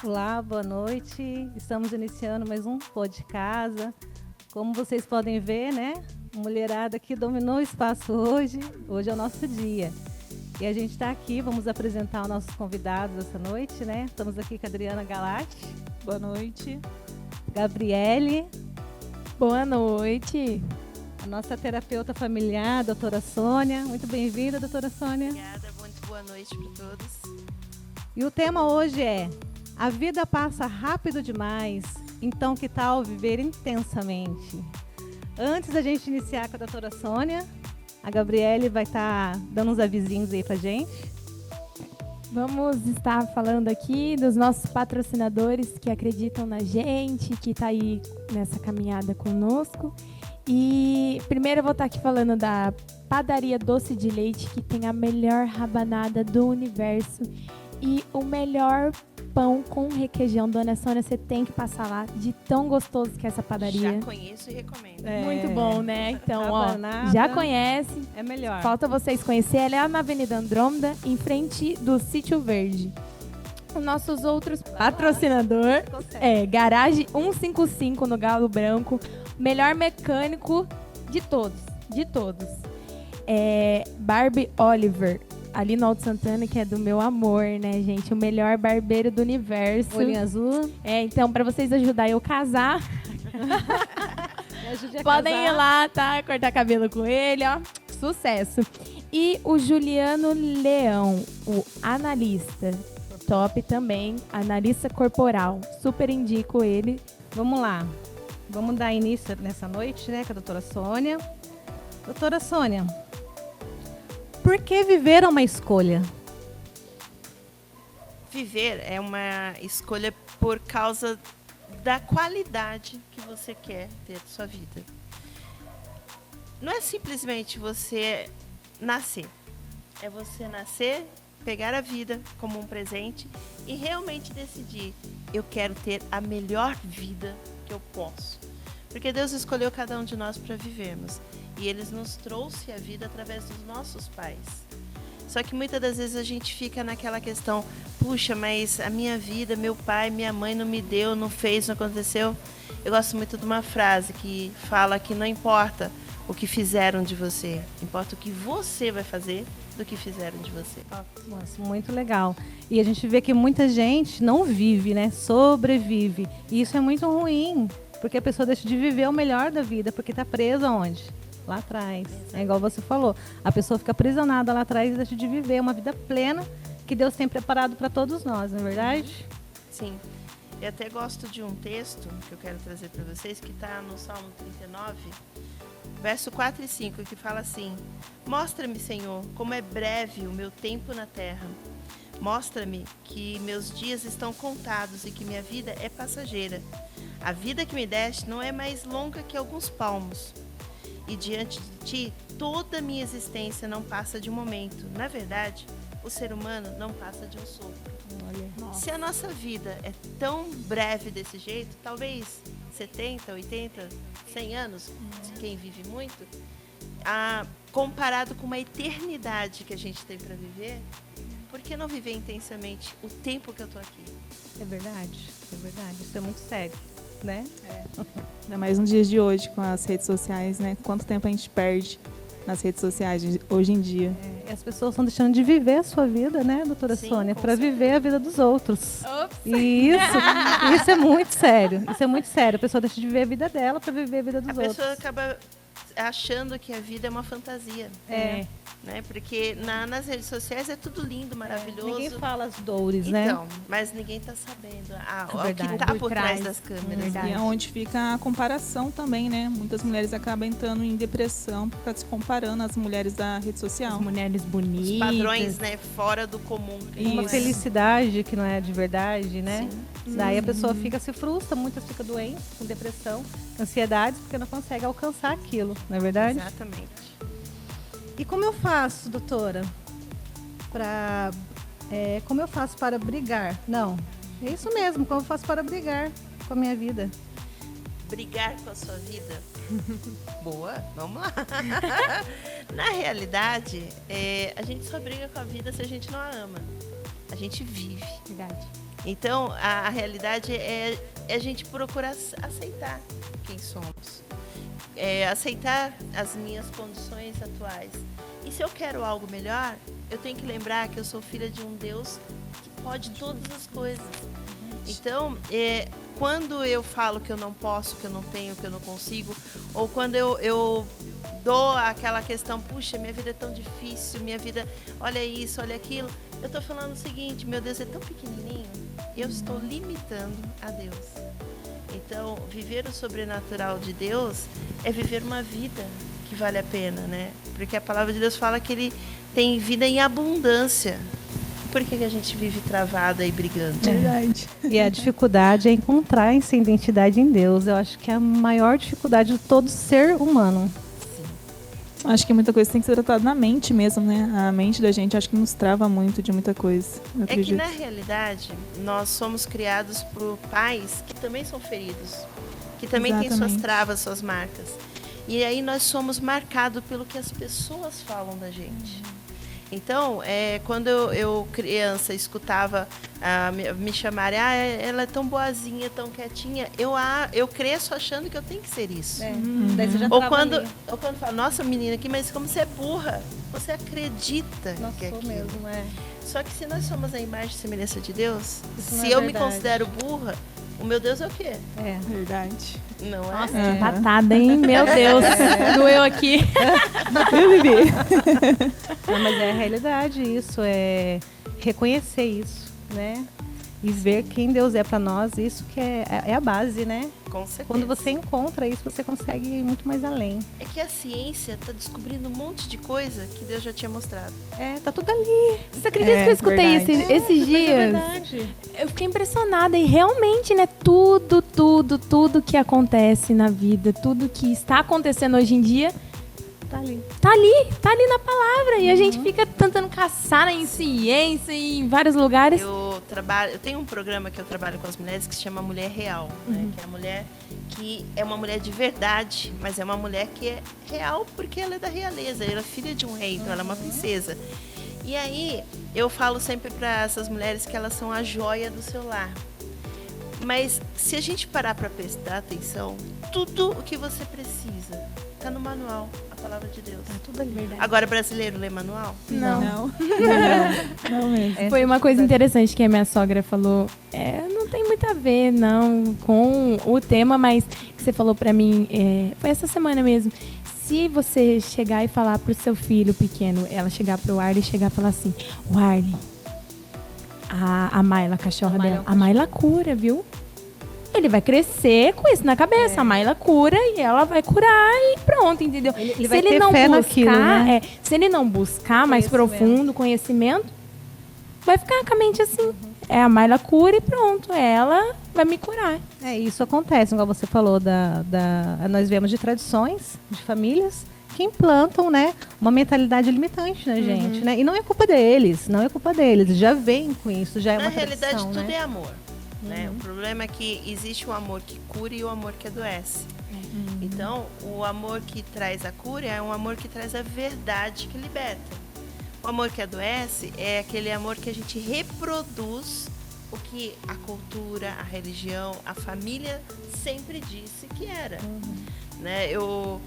Olá, boa noite. Estamos iniciando mais um Pô de Casa. Como vocês podem ver, né? A mulherada que dominou o espaço hoje. Hoje é o nosso dia. E a gente está aqui, vamos apresentar os nossos convidados essa noite, né? Estamos aqui com a Adriana Galati. Boa noite. Gabriele. Boa noite. A nossa terapeuta familiar, a doutora Sônia. Muito bem-vinda, doutora Sônia. Obrigada, muito boa noite para todos. E o tema hoje é: a vida passa rápido demais, então que tal viver intensamente? Antes da gente iniciar com a doutora Sônia, a Gabriele vai estar dando uns avisinhos aí pra gente. Vamos estar falando aqui dos nossos patrocinadores que acreditam na gente, que está aí nessa caminhada conosco. E primeiro eu vou estar aqui falando da Padaria Doce de Leite, que tem a melhor rabanada do universo e o melhor pão com requeijão. Dona Sônia, você tem que passar lá, de tão gostoso que é essa padaria. Já conheço e recomendo. Muito bom, né? Então, Rabanada já conhece. É melhor. Falta vocês conhecer. Ela é na Avenida Andrômeda, em frente do Sítio Verde. Os nossos outros patrocinador é Garage 155 no Galo Branco. Melhor mecânico de todos. De todos. Barbie Oliver, ali no Alto Santana, que é do meu amor, né, gente? O melhor barbeiro do universo. Olhinho azul. Então, para vocês ajudarem eu casar, podem ir lá, tá? Cortar cabelo com ele, ó. Sucesso. E o Juliano Leão, o analista. Top também, analista corporal. Super indico ele. Vamos lá. Vamos dar início nessa noite, né, com a doutora Sônia. Doutora Sônia, por que viver é uma escolha? Viver é uma escolha por causa da qualidade que você quer ter de sua vida. Não é simplesmente você nascer. É você nascer, pegar a vida como um presente e realmente decidir: eu quero ter a melhor vida que eu posso. Porque Deus escolheu cada um de nós para vivermos. E Ele nos trouxe a vida através dos nossos pais. Só que muitas das vezes a gente fica naquela questão: puxa, mas a minha vida, meu pai, minha mãe não me deu, não fez, não aconteceu. Eu gosto muito de uma frase que fala que não importa o que fizeram de você, importa o que você vai fazer do que fizeram de você. Nossa, muito legal. E a gente vê que muita gente não vive, né? Sobrevive. E isso é muito ruim, porque a pessoa deixa de viver o melhor da vida, porque está presa onde? Lá atrás. É igual você falou. A pessoa fica aprisionada lá atrás e deixa de viver uma vida plena que Deus tem preparado para todos nós, não é verdade? Sim. Eu até gosto de um texto que eu quero trazer para vocês, que está no Salmo 39, verso 4 e 5, que fala assim: mostra-me, Senhor, como é breve o meu tempo na terra. Mostra-me que meus dias estão contados e que minha vida é passageira. A vida que me deste não é mais longa que alguns palmos. E diante de ti, toda a minha existência não passa de um momento. Na verdade, o ser humano não passa de um sopro. Olha. Se a nossa vida é tão breve desse jeito, talvez 70, 80, 100 anos, quem vive muito, comparado com uma eternidade que a gente tem para viver, por que não viver intensamente o tempo que eu estou aqui? É verdade, é verdade. Isso é muito sério, né? Ainda mais nos dias de hoje, com as redes sociais, né? Quanto tempo a gente perde nas redes sociais hoje em dia. E as pessoas estão deixando de viver a sua vida, né, doutora Sim, Sônia, com para certeza. viver a vida dos outros. Ops. E isso é muito sério. Isso é muito sério. A pessoa deixa de viver a vida dela para viver a vida dos A outros. pessoa acaba achando que a vida é uma fantasia. É. Né? Porque nas redes sociais é tudo lindo, maravilhoso. Ninguém fala as dores, né? Então, mas ninguém está sabendo o que verdade. está Por por trás trás. das câmeras. Verdade. E é onde fica a comparação também, né? Muitas mulheres acabam entrando em depressão por ficar se comparando às mulheres da rede social. As mulheres bonitas. Os padrões, né, fora do comum. Uma Isso. felicidade que não é de verdade, né? Sim. Daí a pessoa se frustra, muitas ficam doentes, com depressão, ansiedade, porque não consegue alcançar aquilo, não é verdade? Exatamente. E como eu faço, doutora, como eu faço para brigar? Não, é isso mesmo, como eu faço para brigar com a minha vida? Brigar com a sua vida? Boa, vamos lá. Na realidade, a gente só briga com a vida se a gente não a ama. A gente vive. Verdade. Então, a realidade é a gente procurar aceitar quem somos. Aceitar as minhas condições atuais. E se eu quero algo melhor, eu tenho que lembrar que eu sou filha de um Deus que pode todas as coisas. Então, quando eu falo que eu não posso, que eu não tenho, que eu não consigo, ou quando eu dou aquela questão, puxa, minha vida é tão difícil, minha vida, olha isso, olha aquilo, eu estou falando o seguinte, meu Deus é tão pequenininho, eu estou limitando a Deus. Então, viver o sobrenatural de Deus é viver uma vida que vale a pena, né? Porque a palavra de Deus fala que Ele tem vida em abundância. Por que a gente vive travada e brigando? Verdade. E a dificuldade é encontrar essa identidade em Deus. Eu acho que é a maior dificuldade de todo ser humano. Acho que muita coisa tem que ser tratada na mente mesmo, né? A mente da gente acho que nos trava muito de muita coisa. Eu que acredito. na realidade nós somos criados por pais que também são feridos, que também têm suas travas, suas marcas. E aí nós somos marcados pelo que as pessoas falam da gente. Então, quando eu criança escutava me chamarem, ela é tão boazinha, tão quietinha, eu cresço achando que eu tenho que ser isso. Daí você já Ou trava quando ali. fala, nossa menina aqui, mas como você é burra, você acredita Nossa, que é sou aquilo. mesmo, Só que se nós somos a imagem e semelhança de Deus, Isso não se é eu me verdade. considero burra, o meu Deus é o quê? Verdade. Não é? Nossa, que patada, hein? Meu Deus, doeu aqui. Eu vivi. Não, mas é a realidade isso, é reconhecer isso, né? E ver quem Deus é para nós, isso que é a base, né? Com certeza. Quando você encontra isso, você consegue ir muito mais além. É que a ciência está descobrindo um monte de coisa que Deus já tinha mostrado. Tá tudo ali. Você acredita que eu escutei verdade. esses Mas é dias? verdade. Eu fiquei impressionada e realmente, né, tudo que acontece na vida, tudo que está acontecendo hoje em dia, Tá ali. tá ali na palavra. E a gente fica tentando caçar em ciência e em vários lugares. Eu tenho um programa que eu trabalho com as mulheres que se chama Mulher Real, né? Que é a mulher que é uma mulher de verdade, mas é uma mulher que é real porque ela é da realeza, ela é filha de um rei, então ela é uma princesa. E aí eu falo sempre para essas mulheres que elas são a joia do seu lar. Mas se a gente parar para prestar atenção, tudo o que você precisa está no manual, a palavra de Deus. Tudo ali. Verdade. Agora, brasileiro lê manual? Não mesmo. Foi uma coisa interessante que a minha sogra falou. Não tem muito a ver, não, com o tema, mas que você falou pra mim, foi essa semana mesmo. Se você chegar e falar pro seu filho pequeno, ela chegar pro Arley e chegar e falar assim, o Arley, a Mayla, a cachorra dela, a Mayla cura, viu? Ele vai crescer com isso na cabeça. A Mayla cura e ela vai curar e pronto, entendeu? Ele vai ter fé naquilo, né? Se ele não buscar mais profundo conhecimento, vai ficar com a mente assim. A Mayla cura e pronto, ela vai me curar. Isso acontece, igual você falou, nós vemos de tradições, de famílias que implantam, né, uma mentalidade limitante na gente, né? E não é culpa deles, já vem com isso, já é Na uma realidade, tradição, tudo né? é amor. Né? O problema é que existe o amor que cura e o amor que adoece. Então, o amor que traz a cura é um amor que traz a verdade que liberta. O amor que adoece é aquele amor que a gente reproduz o que a cultura, a religião, a família sempre disse que era. Né? Eu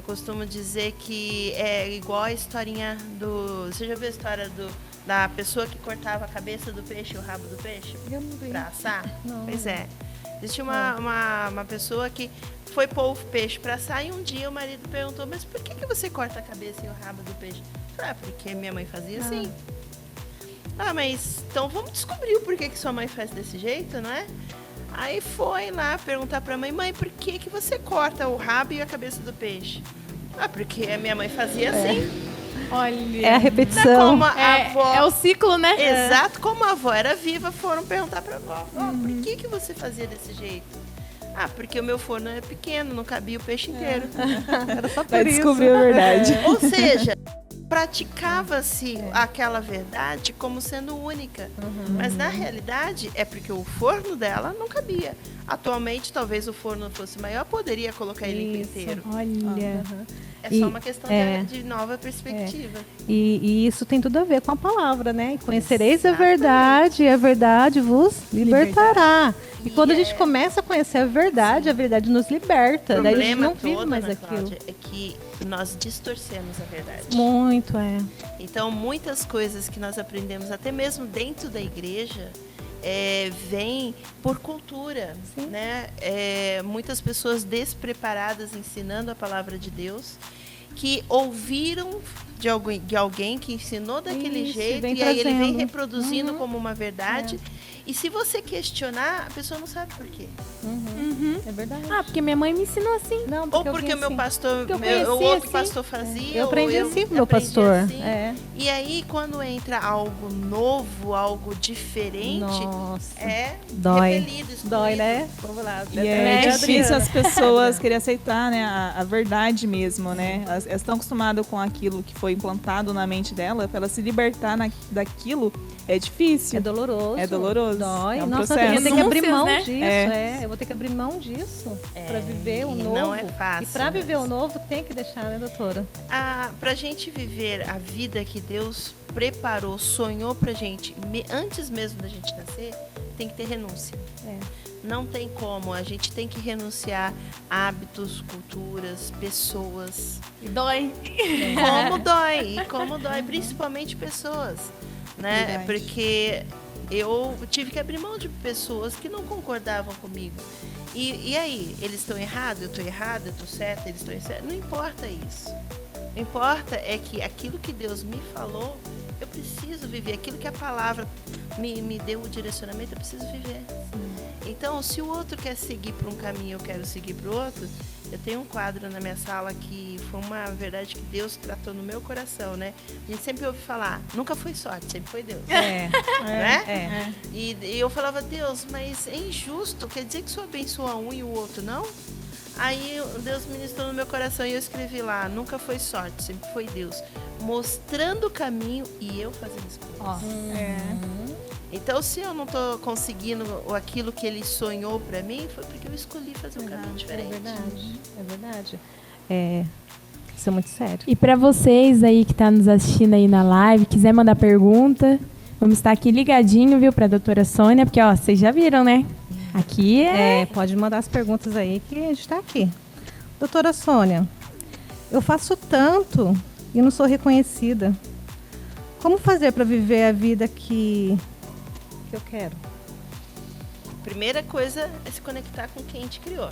costumo dizer que é igual a historinha do... Você já viu a história da pessoa que cortava a cabeça do peixe e o rabo do peixe para assar? Não. Pois é. Existia uma pessoa que foi pôr o peixe para assar e um dia o marido perguntou, mas por que você corta a cabeça e o rabo do peixe? Porque minha mãe fazia assim. Mas então vamos descobrir o porquê que sua mãe faz desse jeito, não é? Aí foi lá perguntar para a mãe, por que você corta o rabo e a cabeça do peixe? Porque a minha mãe fazia assim. Olha. É a repetição. Como a avó, é o ciclo, né? Exato, como a avó era viva, foram perguntar para a avó, por que você fazia desse jeito? Porque o meu forno é pequeno, não cabia o peixe inteiro. Era só por Vai isso. descobrir a verdade. Ou seja, praticava-se aquela verdade como sendo única. Mas na realidade é porque o forno dela não cabia. Atualmente, talvez o forno fosse maior, poderia colocar ele Isso. inteiro. Olha. É E- só uma questão de nova perspectiva. E isso tem tudo a ver com a palavra, né? Conhecereis a Exatamente. verdade e a verdade vos libertará. E quando a gente é- começa a conhecer a verdade nos liberta. O Daí a gente problema não vive todo, mais Ana aquilo. Cláudia, é que nós distorcemos a verdade. Muito, é. Então, muitas coisas que nós aprendemos, até mesmo dentro da igreja, vêm por cultura. Sim. Né? Muitas pessoas despreparadas ensinando a palavra de Deus, que ouviram de alguém que ensinou daquele Isso, jeito, vem e aí ele vem trazendo. reproduzindo como uma verdade. E se você questionar, a pessoa não sabe por quê. É verdade. Ah, porque minha mãe me ensinou assim. Não, Ou eu porque vi o meu assim. pastor, Porque eu o conheci outro assim. pastor fazia. Eu aprendi ou assim com meu aprendi pastor. assim. É. E aí, quando entra algo novo, algo diferente, Nossa. dói. Dói. Repelido, excluído. Dói, né? Vamos lá. E é difícil as pessoas querem aceitar, né, a verdade mesmo, né? Elas estão acostumadas com aquilo que foi implantado na mente dela, para ela se libertar daquilo é difícil. É doloroso. É doloroso. Dói. É um Nossa, processo. eu vou ter que abrir Renúncias, mão né? disso. Eu vou ter que abrir mão disso para viver o e novo. não é fácil, E para viver mas- o novo tem que deixar, né, doutora? Para a gente viver a vida que Deus preparou, sonhou pra gente, antes mesmo da gente nascer, tem que ter renúncia. É. Não tem como, a gente tem que renunciar a hábitos, culturas, pessoas. E dói. Como dói, principalmente pessoas, né? Verdade. Porque eu tive que abrir mão de pessoas que não concordavam comigo. E aí, eles estão errados, eu estou errada, eu estou certa, eles estão certos. Não importa isso. O que importa é que aquilo que Deus me falou, eu preciso viver. Aquilo que a palavra me deu o direcionamento, eu preciso viver. Então, se o outro quer seguir por um caminho, eu quero seguir para o outro. Eu tenho um quadro na minha sala que foi uma verdade que Deus tratou no meu coração, né? A gente sempre ouve falar, nunca foi sorte, sempre foi Deus. É. Né? E eu falava, Deus, mas é injusto, quer dizer que o Senhor abençoa um e o outro não? Aí Deus ministrou no meu coração e eu escrevi lá, nunca foi sorte, sempre foi Deus, mostrando o caminho e eu fazendo isso. Ó, Então, se eu não estou conseguindo aquilo que Ele sonhou para mim, foi porque eu escolhi fazer um caminho É diferente. verdade. É verdade. Isso é muito sério. E para vocês aí que tá nos assistindo aí na live, quiser mandar pergunta, vamos estar aqui ligadinho, viu, para a doutora Sônia, porque ó, vocês já viram, né? Aqui Pode mandar as perguntas aí que a gente está aqui. Doutora Sônia, eu faço tanto e não sou reconhecida. Como fazer para viver a vida que eu quero? Primeira coisa é se conectar com quem te criou.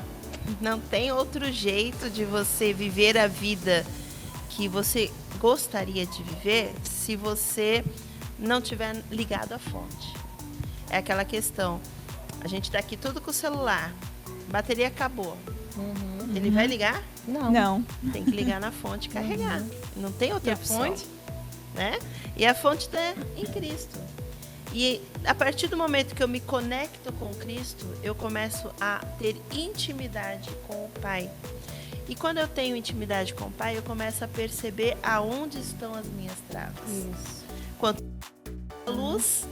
Não tem outro jeito de você viver a vida que você gostaria de viver se você não tiver ligado à fonte. É aquela questão. A gente está aqui tudo com o celular. Bateria acabou. Ele vai ligar? Não. Tem que ligar na fonte e carregar. Não tem outra E a opção. fonte? Né? E a fonte está em Cristo. E a partir do momento que eu me conecto com Cristo, eu começo a ter intimidade com o Pai. E quando eu tenho intimidade com o Pai, eu começo a perceber aonde estão as minhas travas. Isso. Quanto mais luz,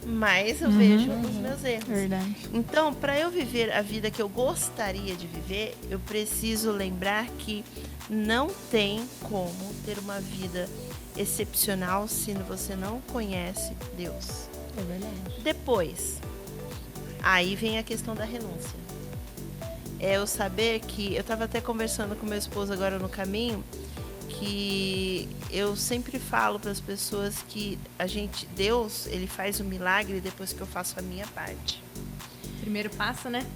mais eu vejo os meus erros. Verdade. Então, para eu viver a vida que eu gostaria de viver, eu preciso lembrar que não tem como ter uma vida excepcional se você não conhece Deus. É verdade. Depois, aí vem a questão da renúncia. É eu saber que... Eu estava até conversando com meu esposo agora no caminho, que eu sempre falo para as pessoas que Deus, ele faz o milagre depois que eu faço a minha parte. primeiro passo, né?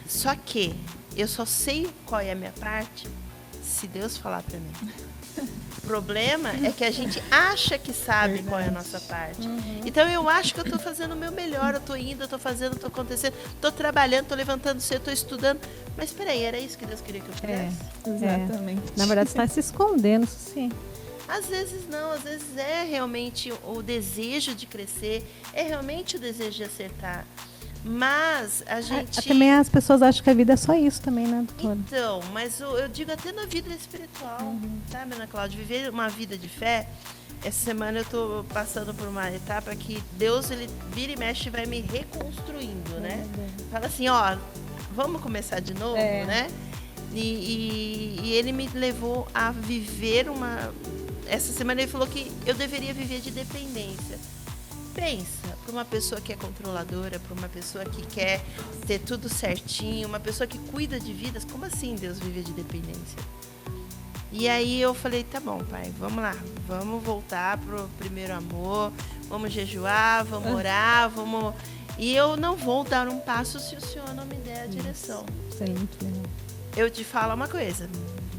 Só que eu só sei qual é a minha parte se Deus falar para mim. O problema é que a gente acha que sabe qual é a nossa parte. Então eu acho que eu estou fazendo o meu melhor, eu estou indo, eu estou fazendo, estou acontecendo, estou trabalhando, estou levantando cedo, estou estudando. Mas espera aí, era isso que Deus queria que eu fizesse? Exatamente. Na verdade, você está se escondendo, isso sim. Às vezes não, às vezes é realmente o desejo de crescer, é realmente o desejo de acertar. Mas a gente... Também as pessoas acham que a vida é só isso também, né, doutora? Então, mas eu digo até na vida espiritual, sabe, Ana Cláudia? Viver uma vida de fé. Essa semana eu estou passando por uma etapa que Deus, ele vira e mexe e vai me reconstruindo, né? Fala assim, ó, vamos começar de novo, né? E ele me levou a viver essa semana ele falou que eu deveria viver de dependência. Pensa, para uma pessoa que é controladora, para uma pessoa que quer ter tudo certinho, uma pessoa que cuida de vidas, como assim Deus vive de dependência? E aí eu falei, tá bom, pai, vamos lá, vamos voltar pro primeiro amor, vamos jejuar, vamos orar, vamos... E eu não vou dar um passo se o senhor não me der a direção. Isso é muito legal. Eu te falo uma coisa,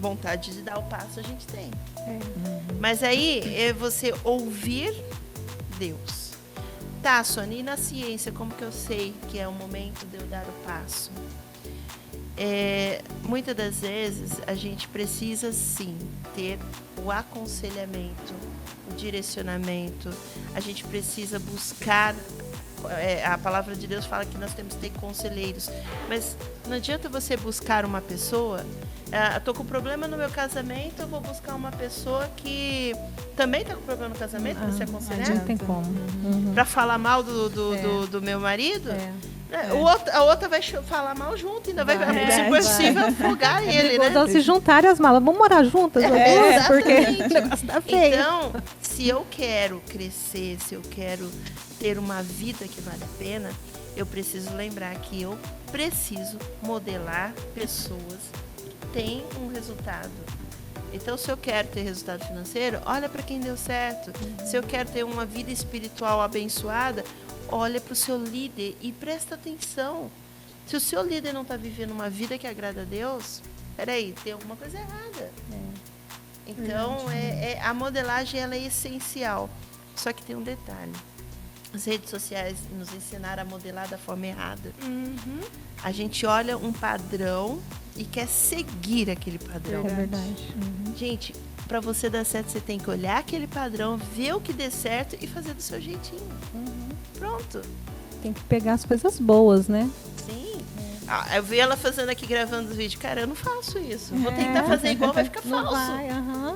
vontade de dar o passo a gente tem. Mas aí é você ouvir Deus. Tá, Sônia, e na ciência, como que eu sei que é o momento de eu dar o passo? Muitas das vezes a gente precisa sim ter o aconselhamento, o direcionamento, a gente precisa buscar, a palavra de Deus fala que nós temos que ter conselheiros, mas não adianta você buscar uma pessoa, estou com problema no meu casamento, eu vou buscar uma pessoa que também está com problema no casamento para se aconselhar? Não tem como. Para falar mal do meu marido? A outra vai falar mal junto, ainda vai, se possível, afogar ele, né? Então, se juntarem as malas, vamos morar juntas? Porque o negócio tá feio. Então, se eu quero crescer, se eu quero ter uma vida que vale a pena, eu preciso lembrar que eu preciso modelar pessoas que têm um resultado. Então, se eu quero ter resultado financeiro, olha para quem deu certo. Se eu quero ter uma vida espiritual abençoada, olha para o seu líder e presta atenção. Se o seu líder não está vivendo uma vida que agrada a Deus, peraí, tem alguma coisa errada. Então, a modelagem ela é essencial. Só que tem um detalhe. As redes sociais nos ensinaram a modelar da forma errada. A gente olha um padrão e quer seguir aquele padrão. É verdade. Gente, para você dar certo, você tem que olhar aquele padrão, ver o que dê certo e fazer do seu jeitinho. Pronto. Tem que pegar as coisas boas, né? Sim. Eu vi ela fazendo aqui, gravando os vídeos. Cara, eu não faço isso. Vou tentar fazer igual, vai ficar Não falso. vai,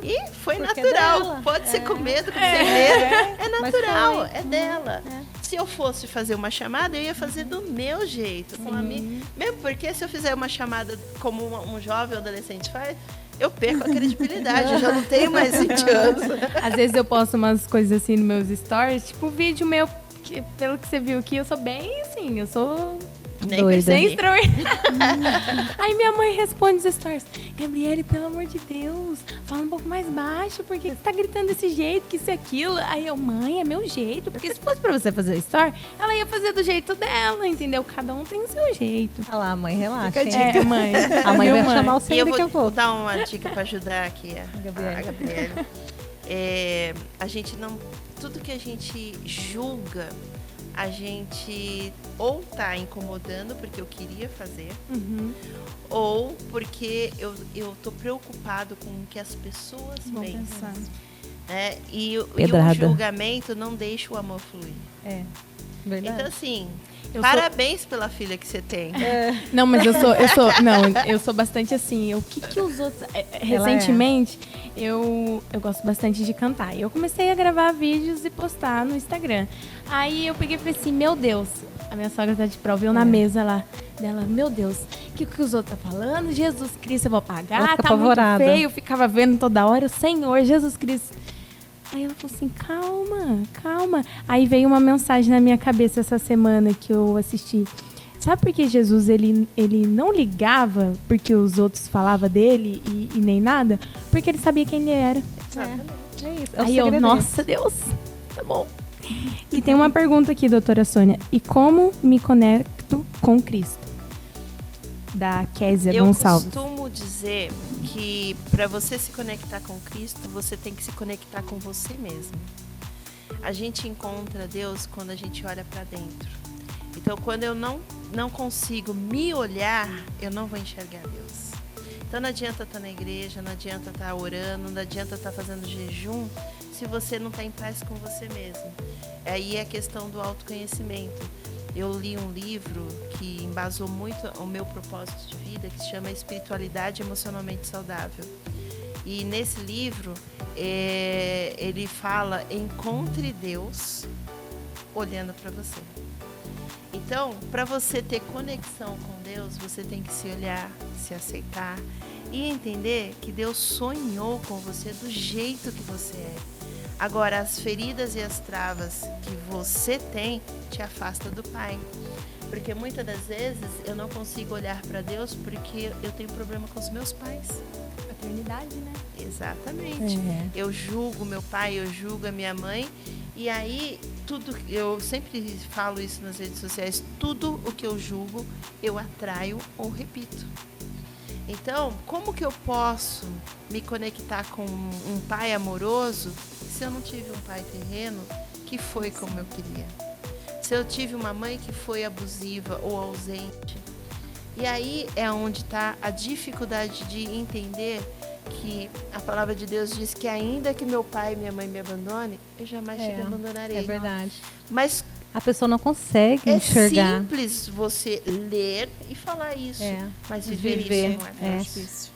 E foi Porque natural. é dela. Pode ser com medo, com sem medo. É natural, Mas foi. é dela. Se eu fosse fazer uma chamada, eu ia fazer do meu jeito. Com a minha... Mesmo porque se eu fizer uma chamada como um jovem ou adolescente faz, eu perco a credibilidade. Eu já não tenho mais 20 anos. Às vezes eu posto umas coisas assim nos meus stories, tipo vídeo meu, que, pelo que você viu aqui, eu sou bem assim, eu sou... Nem Doida. percebi. Sem extraordinário. Aí minha mãe responde os stories: Gabriele, pelo amor de Deus, fala um pouco mais baixo, porque você tá gritando desse jeito, que isso e aquilo. Aí eu, mãe, é meu jeito. Porque se fosse pra você fazer o story, ela ia fazer do jeito dela, entendeu? Cada um tem o seu jeito. Olha lá, mãe, relaxa. É, mãe. A mãe vai Viu, chamar o E seu eu daqui a vou pouco. dar uma dica para ajudar aqui a Gabriele. Gabriele. A gente não... Tudo que a gente julga, a gente ou tá incomodando porque eu queria fazer, ou porque eu tô preocupado com o que as pessoas Vão pensam. pensar. Né? E o Pedrada. julgamento não deixa o amor fluir. Verdade. Então, assim, Eu parabéns pela filha que você tem. Não, mas eu sou bastante assim. O que os outros... Recentemente, eu gosto bastante de cantar. E eu comecei a gravar vídeos e postar no Instagram. Aí eu peguei e falei assim, meu Deus, a minha sogra tá de prova, eu na mesa lá dela, meu Deus, o que os outros tá falando? Jesus Cristo, eu vou Ela pagar, fica tá muito apavorada. feio. Eu ficava vendo toda hora, o Senhor, Jesus Cristo. Aí ela falou assim, calma. Aí veio uma mensagem na minha cabeça essa semana que eu assisti. Sabe por que Jesus, ele não ligava porque os outros falavam dele e nem nada? Porque ele sabia quem ele era. É isso. É o Aí eu, segredo. nossa Deus, tá bom. E tem uma pergunta aqui, doutora Sônia. E como me conecto com Cristo? Da Kézia Eu Gonçalves. costumo dizer que para você se conectar com Cristo, você tem que se conectar com você mesmo. A gente encontra Deus quando a gente olha para dentro. Então, quando eu não consigo me olhar, eu não vou enxergar Deus. Então, não adianta estar na igreja, não adianta estar orando, não adianta estar fazendo jejum, se você não está em paz com você mesmo. Aí é a questão do autoconhecimento. Eu li um livro que embasou muito o meu propósito de vida, que se chama Espiritualidade Emocionalmente Saudável. E nesse livro, ele fala, encontre Deus olhando para você. Então, para você ter conexão com Deus, você tem que se olhar, se aceitar e entender que Deus sonhou com você do jeito que você é. Agora, as feridas e as travas que você tem te afasta do Pai. Porque muitas das vezes eu não consigo olhar para Deus porque eu tenho problema com os meus pais. Paternidade, né? Exatamente. Eu julgo meu pai, eu julgo a minha mãe. E aí, tudo, eu sempre falo isso nas redes sociais, tudo o que eu julgo, eu atraio ou repito. Então, como que eu posso me conectar com um pai amoroso se eu não tive um pai terreno que foi como eu queria? Se eu tive uma mãe que foi abusiva ou ausente? E aí é onde está a dificuldade de entender que a palavra de Deus diz que ainda que meu pai e minha mãe me abandone, eu jamais te abandonarei. É verdade. Mas a pessoa não consegue enxergar. É simples você ler e falar isso, mas viver isso não é difícil.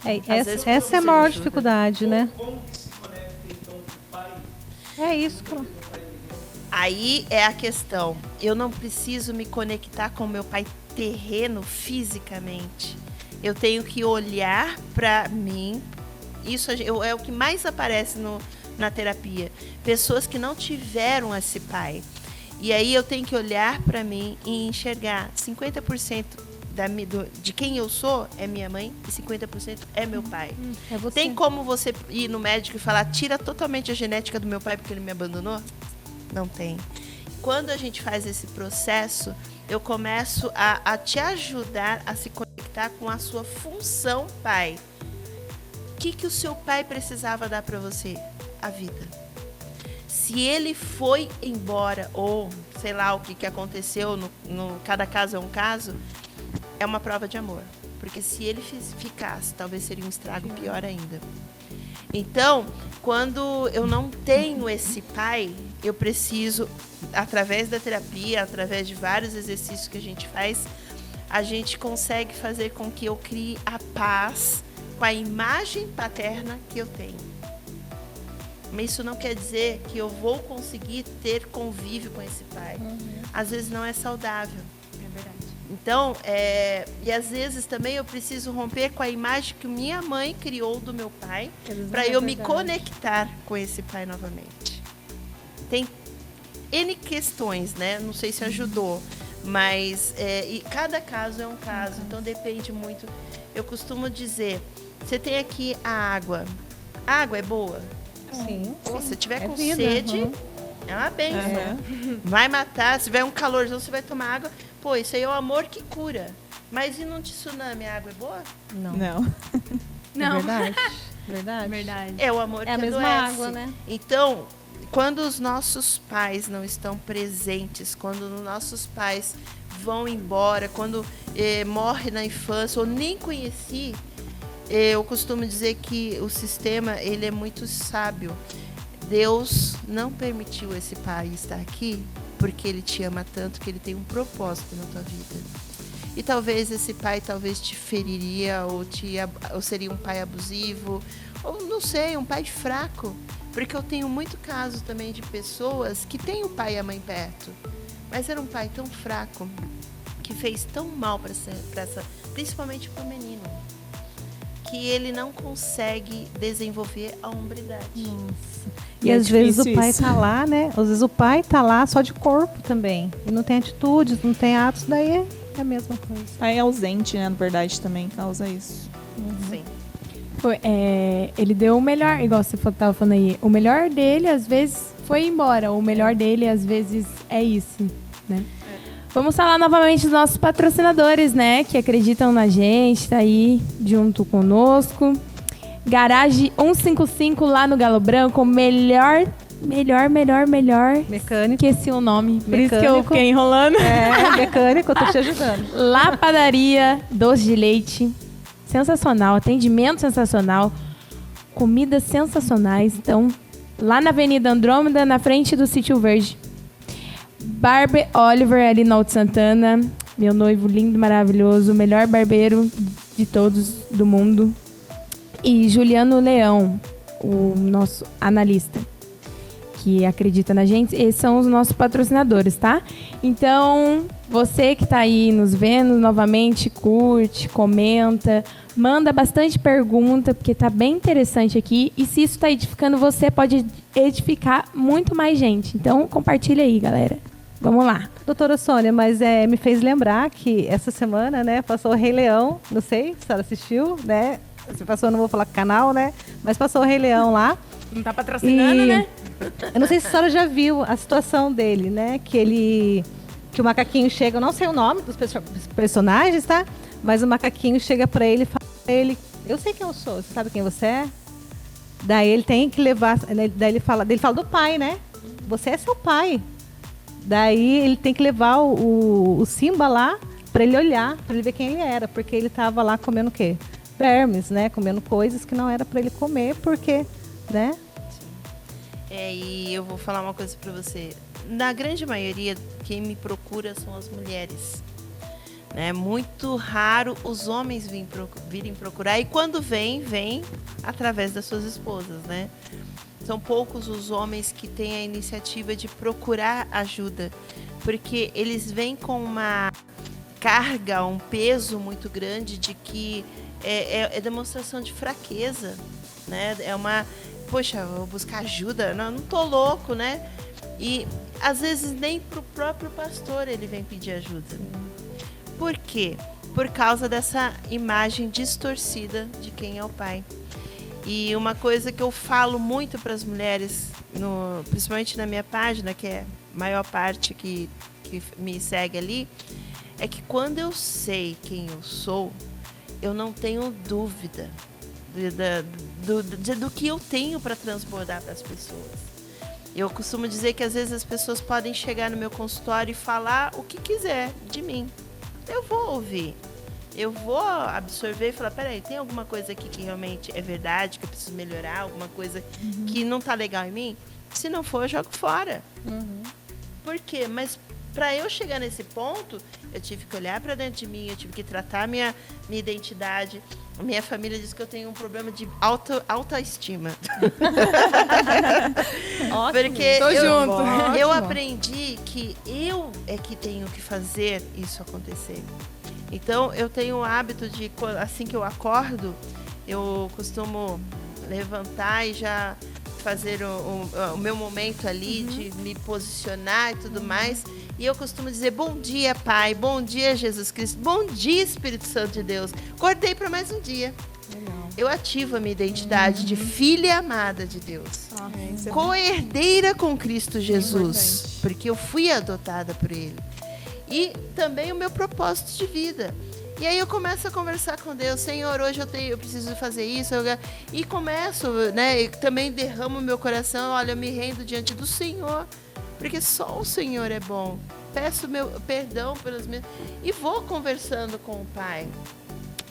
Essa é a maior dificuldade, né? É isso. Aí é a questão. Eu não preciso me conectar com meu pai terreno fisicamente. Eu tenho que olhar para mim. Isso é o que mais aparece na terapia. Pessoas que não tiveram esse pai. E aí eu tenho que olhar para mim e enxergar 50% de quem eu sou é minha mãe e 50% é meu pai. É você. Tem como você ir no médico e falar, tira totalmente a genética do meu pai porque ele me abandonou? Não tem. Quando a gente faz esse processo, eu começo a te ajudar a se conectar com a sua função pai. O que o seu pai precisava dar para você? A vida. Se ele foi embora, ou sei lá o que aconteceu, cada caso é um caso, é uma prova de amor. Porque se ele ficasse, talvez seria um estrago pior ainda. Então, quando eu não tenho esse pai, eu preciso, através da terapia, através de vários exercícios que a gente faz, a gente consegue fazer com que eu crie a paz com a imagem paterna que eu tenho. Mas isso não quer dizer que eu vou conseguir ter convívio com esse pai. Às vezes não é saudável. É verdade. Então, e às vezes também eu preciso romper com a imagem que minha mãe criou do meu pai para eu me conectar com esse pai novamente. Tem N questões, né? Não sei se ajudou, mas e cada caso é um caso, então depende muito. Eu costumo dizer, você tem aqui a água. A água é boa? Sim. Se você tiver com vida, sede, é uma bênção. Vai matar, se tiver um calorzão, você vai tomar água. Pô, isso aí é o amor que cura. Mas e num tsunami, a água é boa? Não. É verdade. Verdade. Verdade. É o amor que É a mesma adoece. água, né? Então, quando os nossos pais não estão presentes, quando os nossos pais vão embora, quando morre na infância ou nem conheci, eu costumo dizer que o sistema ele é muito sábio. Deus não permitiu esse pai estar aqui porque ele te ama tanto que ele tem um propósito na tua vida. E talvez esse pai te feriria ou seria um pai abusivo, ou não sei, um pai fraco. Porque eu tenho muito caso também de pessoas que têm o pai e a mãe perto, mas era um pai tão fraco que fez tão mal para essa, principalmente para o menino, que ele não consegue desenvolver a hombridade. Nossa. E às vezes o pai tá lá, né? Às vezes o pai tá lá só de corpo também. E não tem atitudes, não tem atos, daí é a mesma coisa. Pai ausente, né? Na verdade, também causa isso. Sim. Ele deu o melhor, igual você estava falando aí. O melhor dele, às vezes, foi embora. O melhor dele, às vezes, é isso, né? Vamos falar novamente dos nossos patrocinadores, né? Que acreditam na gente, tá aí junto conosco. Garage 155 lá no Galo Branco. Melhor. Mecânico. Esqueci o nome. Por isso que eu Mecânico. fiquei enrolando. Mecânico, eu tô te ajudando. La Padaria, doce de leite. Sensacional. Atendimento sensacional. Comidas sensacionais. Então, lá na Avenida Andrômeda, na frente do Sítio Verde. Barber Oliver, ali no Alto Santana. Meu noivo lindo, maravilhoso. O melhor barbeiro de todos do mundo. E Juliano Leão, o nosso analista. que acredita na gente, esses são os nossos patrocinadores, tá? Então, você que tá aí nos vendo novamente, curte, comenta, manda bastante pergunta, porque tá bem interessante aqui. E se isso tá edificando você, pode edificar muito mais gente. Então, compartilha aí, galera. Vamos lá. Doutora Sônia, mas me fez lembrar que essa semana, né, passou o Rei Leão, não sei se a senhora assistiu, né? Se passou, não vou falar canal, né? Mas passou o Rei Leão lá. Não tá patrocinando, né? Eu não sei se a senhora já viu a situação dele, né? Que o macaquinho chega, eu não sei o nome dos personagens, tá? Mas o macaquinho chega pra ele e fala pra ele, eu sei quem eu sou, você sabe quem você é? Daí ele tem que levar, daí ele fala do pai, né? Você é seu pai. Daí ele tem que levar o Simba lá pra ele olhar, pra ele ver quem ele era, porque ele tava lá comendo o quê? Vermes, né? Comendo coisas que não era pra ele comer, porque, né? E eu vou falar uma coisa pra você. Na grande maioria, quem me procura são as mulheres. É muito raro os homens virem procurar. E quando vem através das suas esposas, né? São poucos os homens que têm a iniciativa de procurar ajuda. Porque eles vêm com uma carga, um peso muito grande de que é demonstração de fraqueza, né? É uma... Poxa, vou buscar ajuda? Não tô louco, né? E às vezes nem pro próprio pastor ele vem pedir ajuda. Por quê? Por causa dessa imagem distorcida de quem é o pai. E uma coisa que eu falo muito para as mulheres, principalmente na minha página, que é a maior parte que me segue ali, é que quando eu sei quem eu sou, eu não tenho dúvida do que eu tenho para transbordar para as pessoas. Eu costumo dizer que às vezes as pessoas podem chegar no meu consultório e falar o que quiser de mim. Eu vou ouvir. Eu vou absorver e falar, peraí, tem alguma coisa aqui que realmente é verdade, que eu preciso melhorar, alguma coisa que não tá legal em mim? Se não for, eu jogo fora. Por quê? Mas para eu chegar nesse ponto, eu tive que olhar para dentro de mim, eu tive que tratar minha identidade. A minha família diz que eu tenho um problema de autoestima. Ótimo. Porque Tô junto. eu aprendi que eu é que tenho que fazer isso acontecer. Então, eu tenho o hábito de, assim que eu acordo, eu costumo levantar e já fazer o meu momento ali de me posicionar e tudo mais. E eu costumo dizer, bom dia, Pai, bom dia, Jesus Cristo, bom dia, Espírito Santo de Deus. Acordei para mais um dia. Legal. Eu ativo a minha identidade de filha amada de Deus. Co-herdeira com Cristo Jesus, porque eu fui adotada por Ele. E também o meu propósito de vida. E aí eu começo a conversar com Deus, Senhor, hoje eu preciso fazer isso. E começo, né? E também derramo o meu coração, olha, eu me rendo diante do Senhor, porque só o Senhor é bom. Peço meu perdão pelos meus... E vou conversando com o Pai.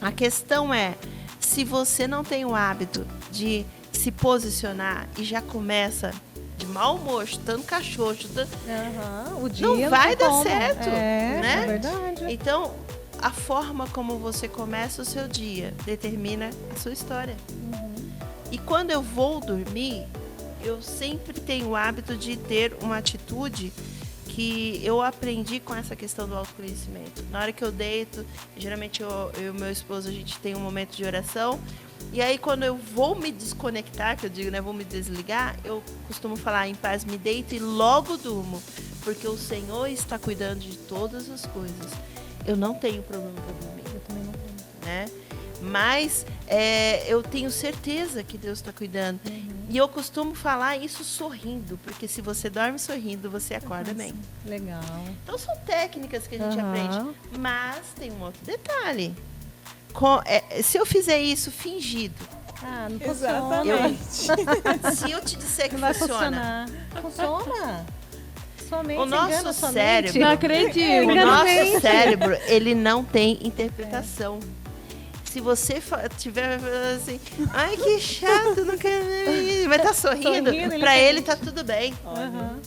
A questão é, se você não tem o hábito de se posicionar e já começa de mau humor, chutando cachorro, O dia não vai tem dar como. certo, né? É verdade. Então, a forma como você começa o seu dia determina a sua história. E quando eu vou dormir, eu sempre tenho o hábito de ter uma atitude que eu aprendi com essa questão do autoconhecimento. Na hora que eu deito, geralmente eu e meu esposo, a gente tem um momento de oração. E aí, quando eu vou me desconectar, que eu digo, né, vou me desligar, eu costumo falar, em paz me deito e logo durmo, porque o Senhor está cuidando de todas as coisas. Eu não tenho problema para dormir. Eu também não tenho. Né? Mas eu tenho certeza que Deus está cuidando. E eu costumo falar isso sorrindo, porque se você dorme sorrindo, você acorda bem. Legal. Então, são técnicas que a gente aprende. Mas tem um outro detalhe. Se eu fizer isso fingido, Não funciona. se eu te disser que Não vai funciona, funcionar. Funciona. Somente o nosso engana sua cérebro, mente. Não acredito. o Engana a nosso mente. cérebro, ele não tem interpretação. Se você tiver assim, ai que chato, não quero vai estar sorrindo, Sorrindo, ele para tá ele tá tudo bem. Aham.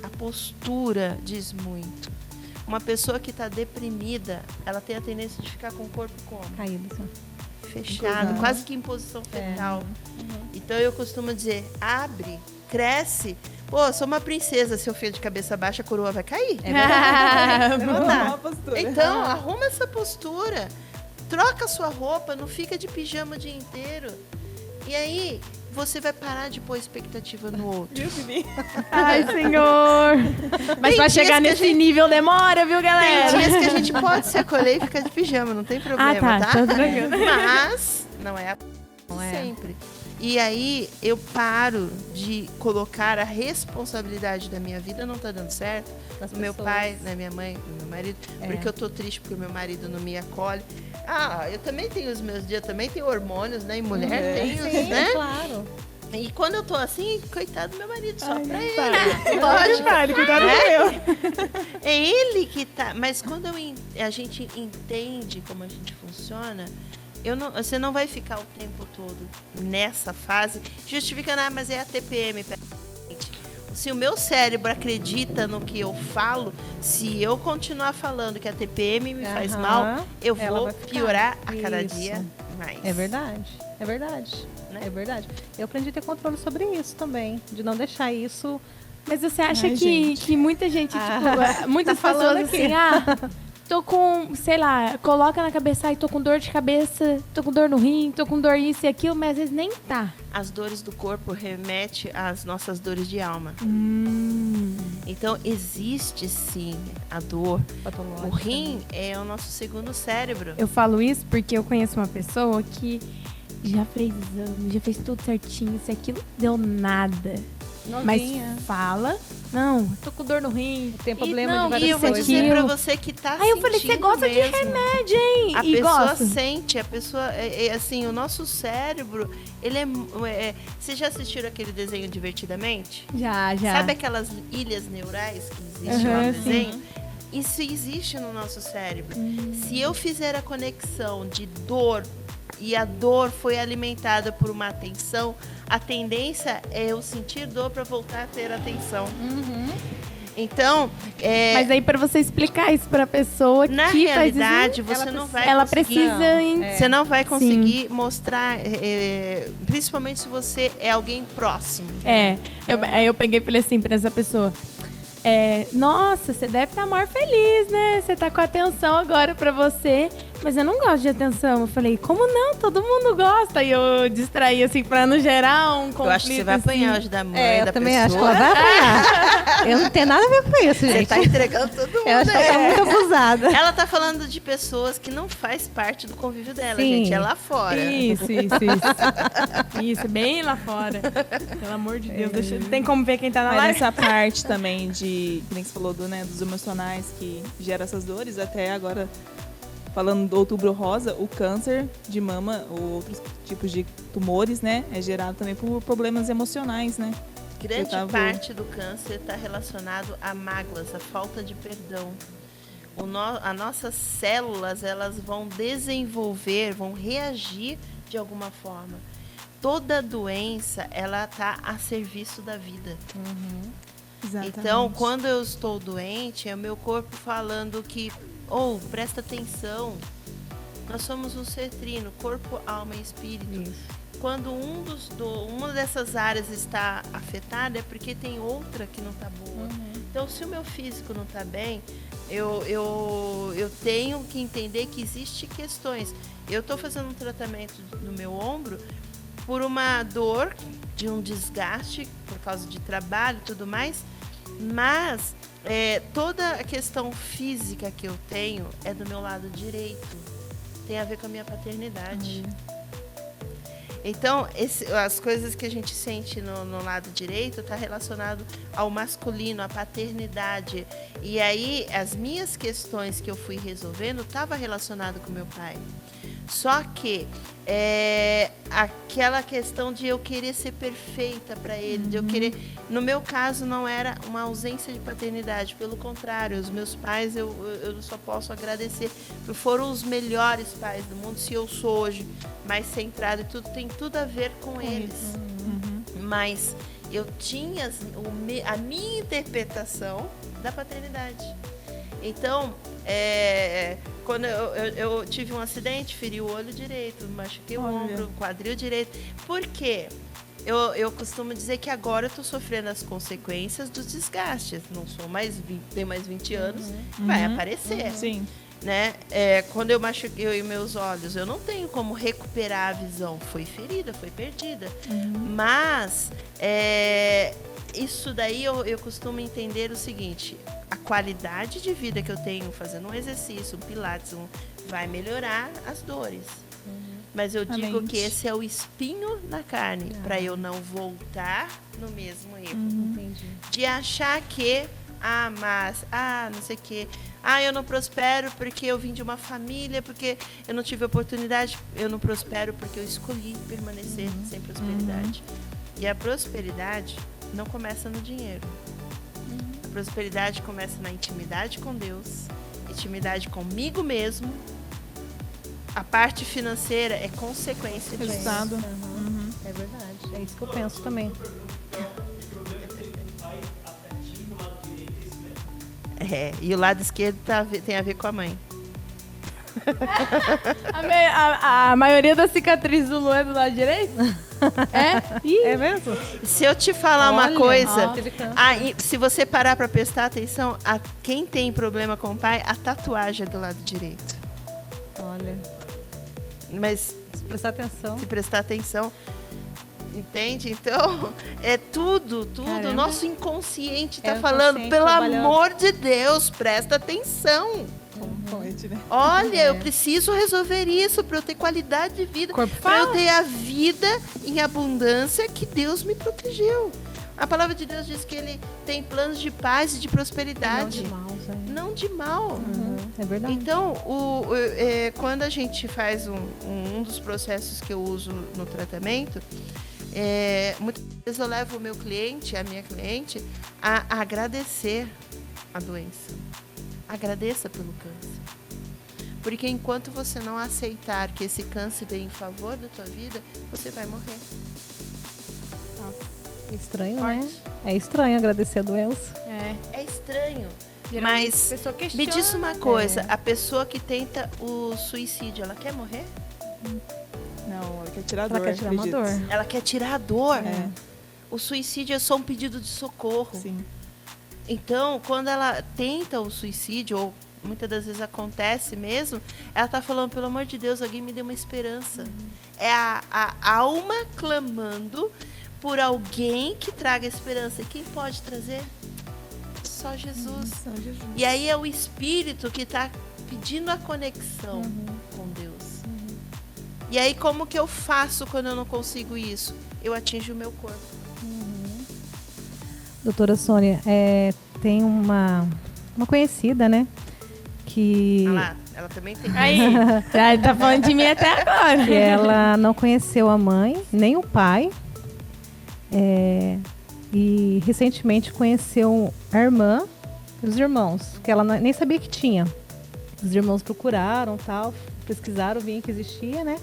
A postura diz muito. Uma pessoa que está deprimida, ela tem a tendência de ficar com o corpo como? Caído, assim. Fechado, quase que em posição fetal. Então eu costumo dizer, abre, cresce, Pô, sou uma princesa, se eu fizer de cabeça baixa, a coroa vai cair. É verdade. Levantar uma postura. Então, arruma essa postura. Troca a sua roupa, não fica de pijama o dia inteiro. E aí, você vai parar de pôr expectativa no outro. Viu, Bibi? Ai, senhor. Mas Tem pra dias chegar que a nesse gente- nível demora, viu, galera? Tem dias que a gente pode se acolher e ficar de pijama, não tem problema, tá. Tô tranquilo. Mas não é Não é. sempre. E aí eu paro de colocar a responsabilidade da minha vida não tá dando certo Das no meu pessoas. pai, na minha mãe, no meu marido, porque eu tô triste porque o meu marido não me acolhe. Ah, eu também tenho os meus dias, também tenho hormônios, né? E mulher tem os, Sim, né? claro. E quando eu tô assim, coitado do meu marido, só pra ele. Lógico. Cuidado com eu. É ele que tá. Mas quando a gente entende como a gente funciona, você não vai ficar o tempo todo nessa fase justificando, mas é a TPM. Se o meu cérebro acredita no que eu falo, se eu continuar falando que a TPM me faz Aham, mal, eu ela vou vai ficar. piorar a cada Isso. dia mais. É verdade. É verdade. Né? É verdade. Eu aprendi a ter controle sobre isso também. De não deixar isso. Mas você acha Ai, que, gente. que muita gente, tipo, muitas tá falando pessoas assim, tô com, sei lá, coloca na cabeça, tô com dor de cabeça, tô com dor no rim, tô com dor isso e aquilo, mas às vezes nem tá. As dores do corpo remetem às nossas dores de alma. Então, existe sim a dor. Patológica. O rim é o nosso segundo cérebro. Eu falo isso porque eu conheço uma pessoa que já fez exame, já fez tudo certinho, isso e aquilo, deu nada. Novinha. Mas fala, não, tô com dor no rim. Tem problema não, de E várias eu vou coisas. dizer pra Aquilo. você que tá Aí eu falei, você sentindo gosta mesmo. de remédio, hein? A E pessoa gosta. sente, a pessoa, assim, o nosso cérebro, ele vocês já assistiram aquele desenho Divertidamente? Já. Sabe aquelas ilhas neurais que existem lá Aham, no desenho? Isso existe no nosso cérebro. Se eu fizer a conexão de dor e a dor foi alimentada por uma atenção, a tendência é eu sentir dor para voltar a ter atenção. Então, Mas aí pra você explicar isso pra pessoa na que realidade, faz você isso, não vai ela conseguir. precisa Você não vai conseguir mostrar, principalmente se você é alguém próximo. Aí eu peguei e falei assim pra essa pessoa. Nossa, você deve estar maior feliz, né? Você tá com atenção agora pra você. Mas eu não gosto de atenção. Eu falei, como não? Todo mundo gosta. E eu distraí, assim, pra não gerar um conflito. Eu acho que você vai apanhar assim. hoje da mãe, da eu também pessoa. acho que ela vai apanhar. Eu não tenho nada a ver com isso, Você gente. tá entregando todo mundo. Eu acho que ela tá muito abusada. Ela tá falando de pessoas que não faz parte do convívio dela, Sim. gente. É lá fora. Isso. Isso, bem lá fora. Pelo amor de Deus, tem como ver quem tá na Mas live? nessa parte também de, que nem você falou, dos emocionais que gera essas dores, até agora, falando do Outubro Rosa, o câncer de mama ou outros tipos de tumores, né, é gerado também por problemas emocionais, né? Grande Eu tava- parte do câncer está relacionado a mágoas, a falta de perdão. As nossas células, elas vão desenvolver, vão reagir de alguma forma. Toda doença, ela está a serviço da vida. Exatamente. Então, quando eu estou doente, é o meu corpo falando que, presta atenção, nós somos um ser trino, corpo, alma e espírito. Quando uma dessas áreas está afetada, é porque tem outra que não está boa. Então, se o meu físico não está bem, eu tenho que entender que existem questões. Eu estou fazendo um tratamento no meu ombro por uma dor, de um desgaste, por causa de trabalho e tudo mais, mas toda a questão física que eu tenho é do meu lado direito. Tem a ver com a minha paternidade. Então, as coisas que a gente sente no lado direito está relacionado ao masculino, à paternidade. E aí, as minhas questões que eu fui resolvendo estavam relacionadas com meu pai. Só que aquela questão de eu querer ser perfeita para ele, de eu querer... No meu caso, não era uma ausência de paternidade. Pelo contrário, os meus pais, eu só posso agradecer. Foram os melhores pais do mundo. Se eu sou hoje mais centrada e tudo, tem tudo a ver com eles. Mas eu tinha a minha interpretação da paternidade. Então, quando eu tive um acidente, feri o olho direito, machuquei o ombro, o quadril direito. Por quê? eu costumo dizer que agora eu tô sofrendo as consequências dos desgastes. Não sou mais 20, tenho mais 20 anos, vai aparecer. Sim. Né? Quando eu machuquei meus olhos, eu não tenho como recuperar a visão. Foi ferida, foi perdida. Mas isso daí eu costumo entender o seguinte: a qualidade de vida que eu tenho fazendo um exercício, um pilates, vai melhorar as dores. Mas eu digo que esse é o espinho na carne, para eu não voltar no mesmo erro. Entendi. De achar que, não sei o quê. Eu não prospero porque eu vim de uma família, porque eu não tive oportunidade. Eu não prospero porque eu escolhi permanecer sem prosperidade. E a prosperidade não começa no dinheiro. A prosperidade começa na intimidade com Deus, intimidade comigo mesmo. A parte financeira é consequência disso. Resultado. É verdade. É isso que eu penso também. E o lado esquerdo tem a ver com a mãe. A maioria das cicatrizes do Lu é do lado direito? É mesmo? Se eu te falar uma Olha, coisa, teve câncer. se você parar para prestar atenção, quem tem problema com o pai, a tatuagem é do lado direito. Olha, Mas se prestar atenção. se prestar atenção, entende? Então, é tudo. Caramba. O nosso inconsciente É está o falando, inconsciente pelo trabalhando. amor de Deus, presta atenção. Como pode, né? Olha, eu preciso resolver isso para eu ter qualidade de vida, Corpo para eu fala. ter a vida em abundância que Deus me protegeu. A palavra de Deus diz que Ele tem planos de paz e de prosperidade, Não de mal, é verdade. Então, quando a gente faz um dos processos que eu uso no tratamento, muitas vezes eu levo o meu cliente, a minha cliente, a agradecer a doença. Agradeça pelo câncer. Porque enquanto você não aceitar que esse câncer vem em favor da tua vida, você vai morrer. É estranho, né? É estranho agradecer a doença. É estranho. Geralmente Mas a pessoa me questiona. diz uma coisa, a pessoa que tenta o suicídio, ela quer morrer? Não, ela quer tirar a dor. Ela quer tirar uma acredito. dor. Ela quer tirar a dor. É. O suicídio é só um pedido de socorro. Sim. Então, quando ela tenta o suicídio, ou muitas das vezes acontece mesmo, ela está falando, pelo amor de Deus, alguém me dê uma esperança. É a alma clamando por alguém que traga esperança. E quem pode trazer? Só Jesus. E aí é o Espírito que está pedindo a conexão com Deus. E aí como que eu faço quando eu não consigo isso? Eu atinjo o meu corpo. Doutora Sônia, tem uma conhecida, né? Que Olha lá, ela também tem. Aí, tá falando de mim até agora. que ela não conheceu a mãe, nem o pai. E recentemente conheceu a irmã e os irmãos, que ela nem sabia que tinha. Os irmãos procuraram, tal, pesquisaram, viram que existia, né?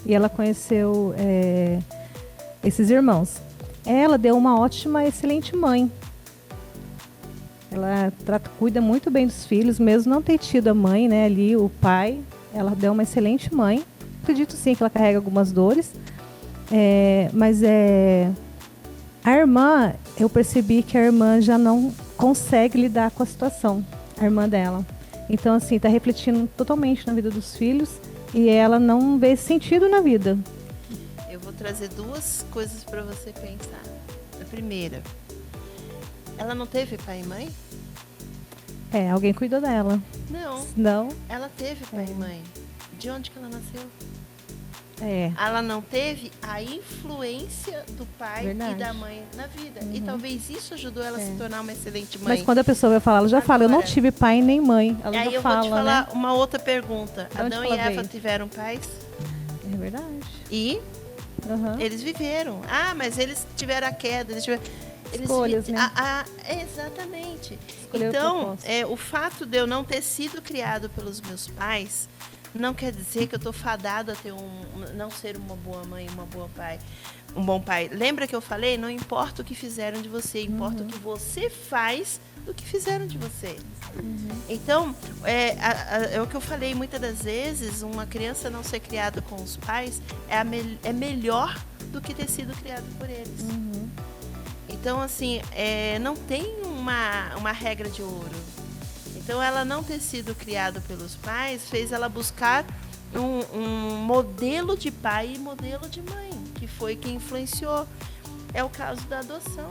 E ela conheceu esses irmãos. Ela deu uma ótima, excelente mãe. Ela cuida muito bem dos filhos, mesmo não ter tido a mãe, né, ali, o pai. Ela deu uma excelente mãe. Acredito sim que ela carrega algumas dores. Mas a irmã, eu percebi que a irmã já não consegue lidar com a situação, a irmã dela. Então, assim, está refletindo totalmente na vida dos filhos e ela não vê sentido na vida. Eu vou trazer duas coisas para você pensar. A primeira, ela não teve pai e mãe? Alguém cuidou dela. Não, Não, ela teve pai e mãe. De onde que ela nasceu? é. Ela não teve a influência do pai Verdade. e da mãe na vida. E talvez isso ajudou ela a se tornar uma excelente mãe. Mas quando a pessoa vai falar, ela já fala, eu não Agora- tive pai nem mãe. Ela Aí já eu fala, vou te falar né? uma outra pergunta. De onde Adão que e ela Eva veio? tiveram pais É verdade. e Aham. eles viveram. Mas eles tiveram a queda, eles Escolhas, vi- né? Exatamente. Escolher o Então, propósito. o fato de eu não ter sido criado pelos meus pais não quer dizer que eu tô fadado a ter não ser uma boa mãe, um bom pai. Lembra que eu falei? Não importa o que fizeram de você, importa o que você faz do que fizeram de você. Então, é o que eu falei muitas das vezes, uma criança não ser criada com os pais é melhor do que ter sido criado por eles. Então, assim, não tem uma regra de ouro. Então, ela não ter sido criada pelos pais fez ela buscar um modelo de pai e modelo de mãe, que foi quem influenciou. É o caso da adoção.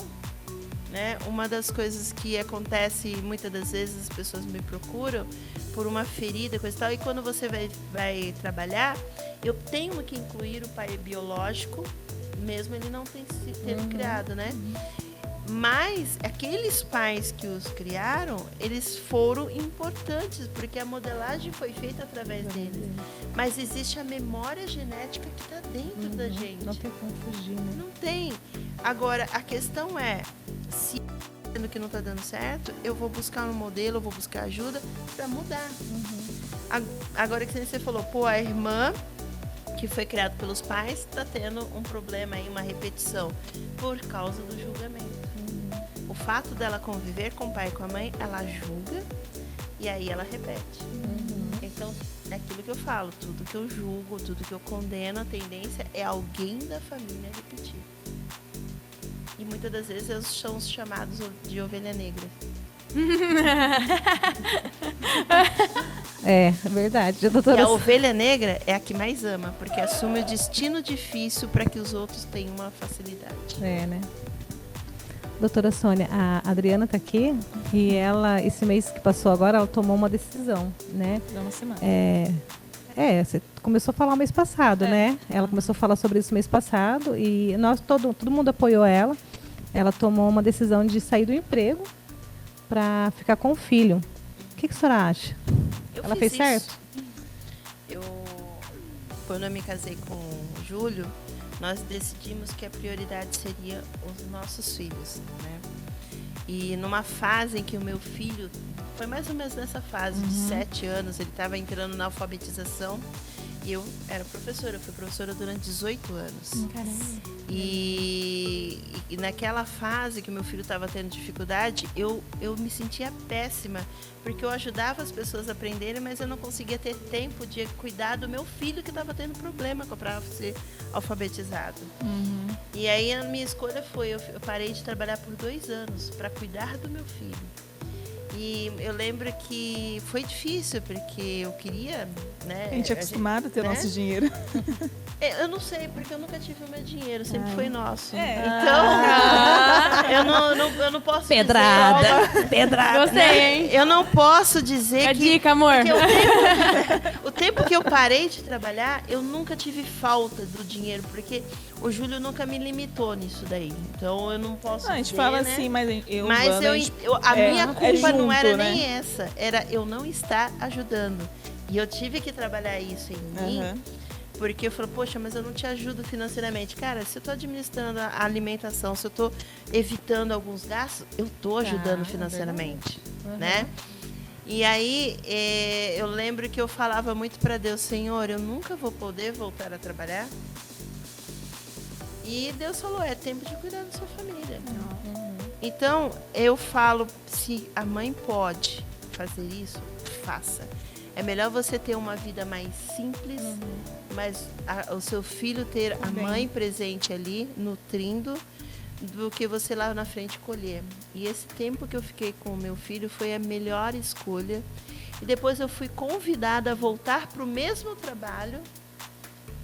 Né? Uma das coisas que acontece muitas das vezes, as pessoas me procuram por uma ferida, coisa e tal, e quando você vai trabalhar, eu tenho que incluir o pai biológico, mesmo ele não tendo criado, né? Mas aqueles pais que os criaram, eles foram importantes, porque a modelagem foi feita através deles. Mas existe a memória genética que está dentro da gente. Não tem como fugir, né? Não tem. Agora, a questão é, se sendo que não está dando certo, eu vou buscar um modelo, eu vou buscar ajuda para mudar. Agora que você falou, a irmã que foi criada pelos pais está tendo um problema aí, uma repetição, por causa do julgamento. O fato dela conviver com o pai e com a mãe, ela julga e aí ela repete. Então, é aquilo que eu falo, tudo que eu julgo, tudo que eu condeno, a tendência é alguém da família repetir. E muitas das vezes eles são chamados de ovelha negra. É verdade, doutora. E a ovelha negra é a que mais ama, porque assume o destino difícil para que os outros tenham uma facilidade. É, né? Doutora Sônia, a Adriana está aqui e ela, esse mês que passou agora, ela tomou uma decisão, né? Dá uma semana. Você começou a falar o mês passado, né? Ela começou a falar sobre isso mês passado e todo mundo apoiou ela. Ela tomou uma decisão de sair do emprego para ficar com o filho. O que a senhora acha? Ela fez certo? Quando eu me casei com o Júlio, nós decidimos que a prioridade seria os nossos filhos, né? E numa fase em que o meu filho, foi mais ou menos nessa fase de 7 anos, ele estava entrando na alfabetização e eu era professora, eu fui professora durante 18 anos. Caramba. E naquela fase que o meu filho estava tendo dificuldade, eu me sentia péssima, porque eu ajudava as pessoas a aprenderem, mas eu não conseguia ter tempo de cuidar do meu filho que estava tendo problema para ser alfabetizado. E aí a minha escolha foi, eu parei de trabalhar por 2 anos para cuidar do meu filho. E eu lembro que foi difícil, porque eu queria, né? A gente é acostumado a ter o nosso dinheiro. Eu não sei, porque eu nunca tive o meu dinheiro, sempre foi nosso. Então, eu não posso Pedrada. Gostei, né? hein? Eu não posso dizer A dica, amor. o tempo que eu parei de trabalhar, eu nunca tive falta do dinheiro, porque o Júlio nunca me limitou nisso daí. Então eu não posso dizer, a gente fala né? assim, mas a minha culpa não era junto, nem né? essa, era eu não estar ajudando. E eu tive que trabalhar isso em mim. Porque eu falo, poxa, mas eu não te ajudo financeiramente. Cara, se eu estou administrando a alimentação, se eu estou evitando alguns gastos, eu estou ajudando financeiramente, né? E aí, eu lembro que eu falava muito para Deus, Senhor, eu nunca vou poder voltar a trabalhar. E Deus falou, é tempo de cuidar da sua família. Então, eu falo, se a mãe pode fazer isso, faça. É melhor você ter uma vida mais simples, mas o seu filho ter a mãe presente ali, nutrindo, do que você lá na frente colher. E esse tempo que eu fiquei com o meu filho foi a melhor escolha. E depois eu fui convidada a voltar para o mesmo trabalho.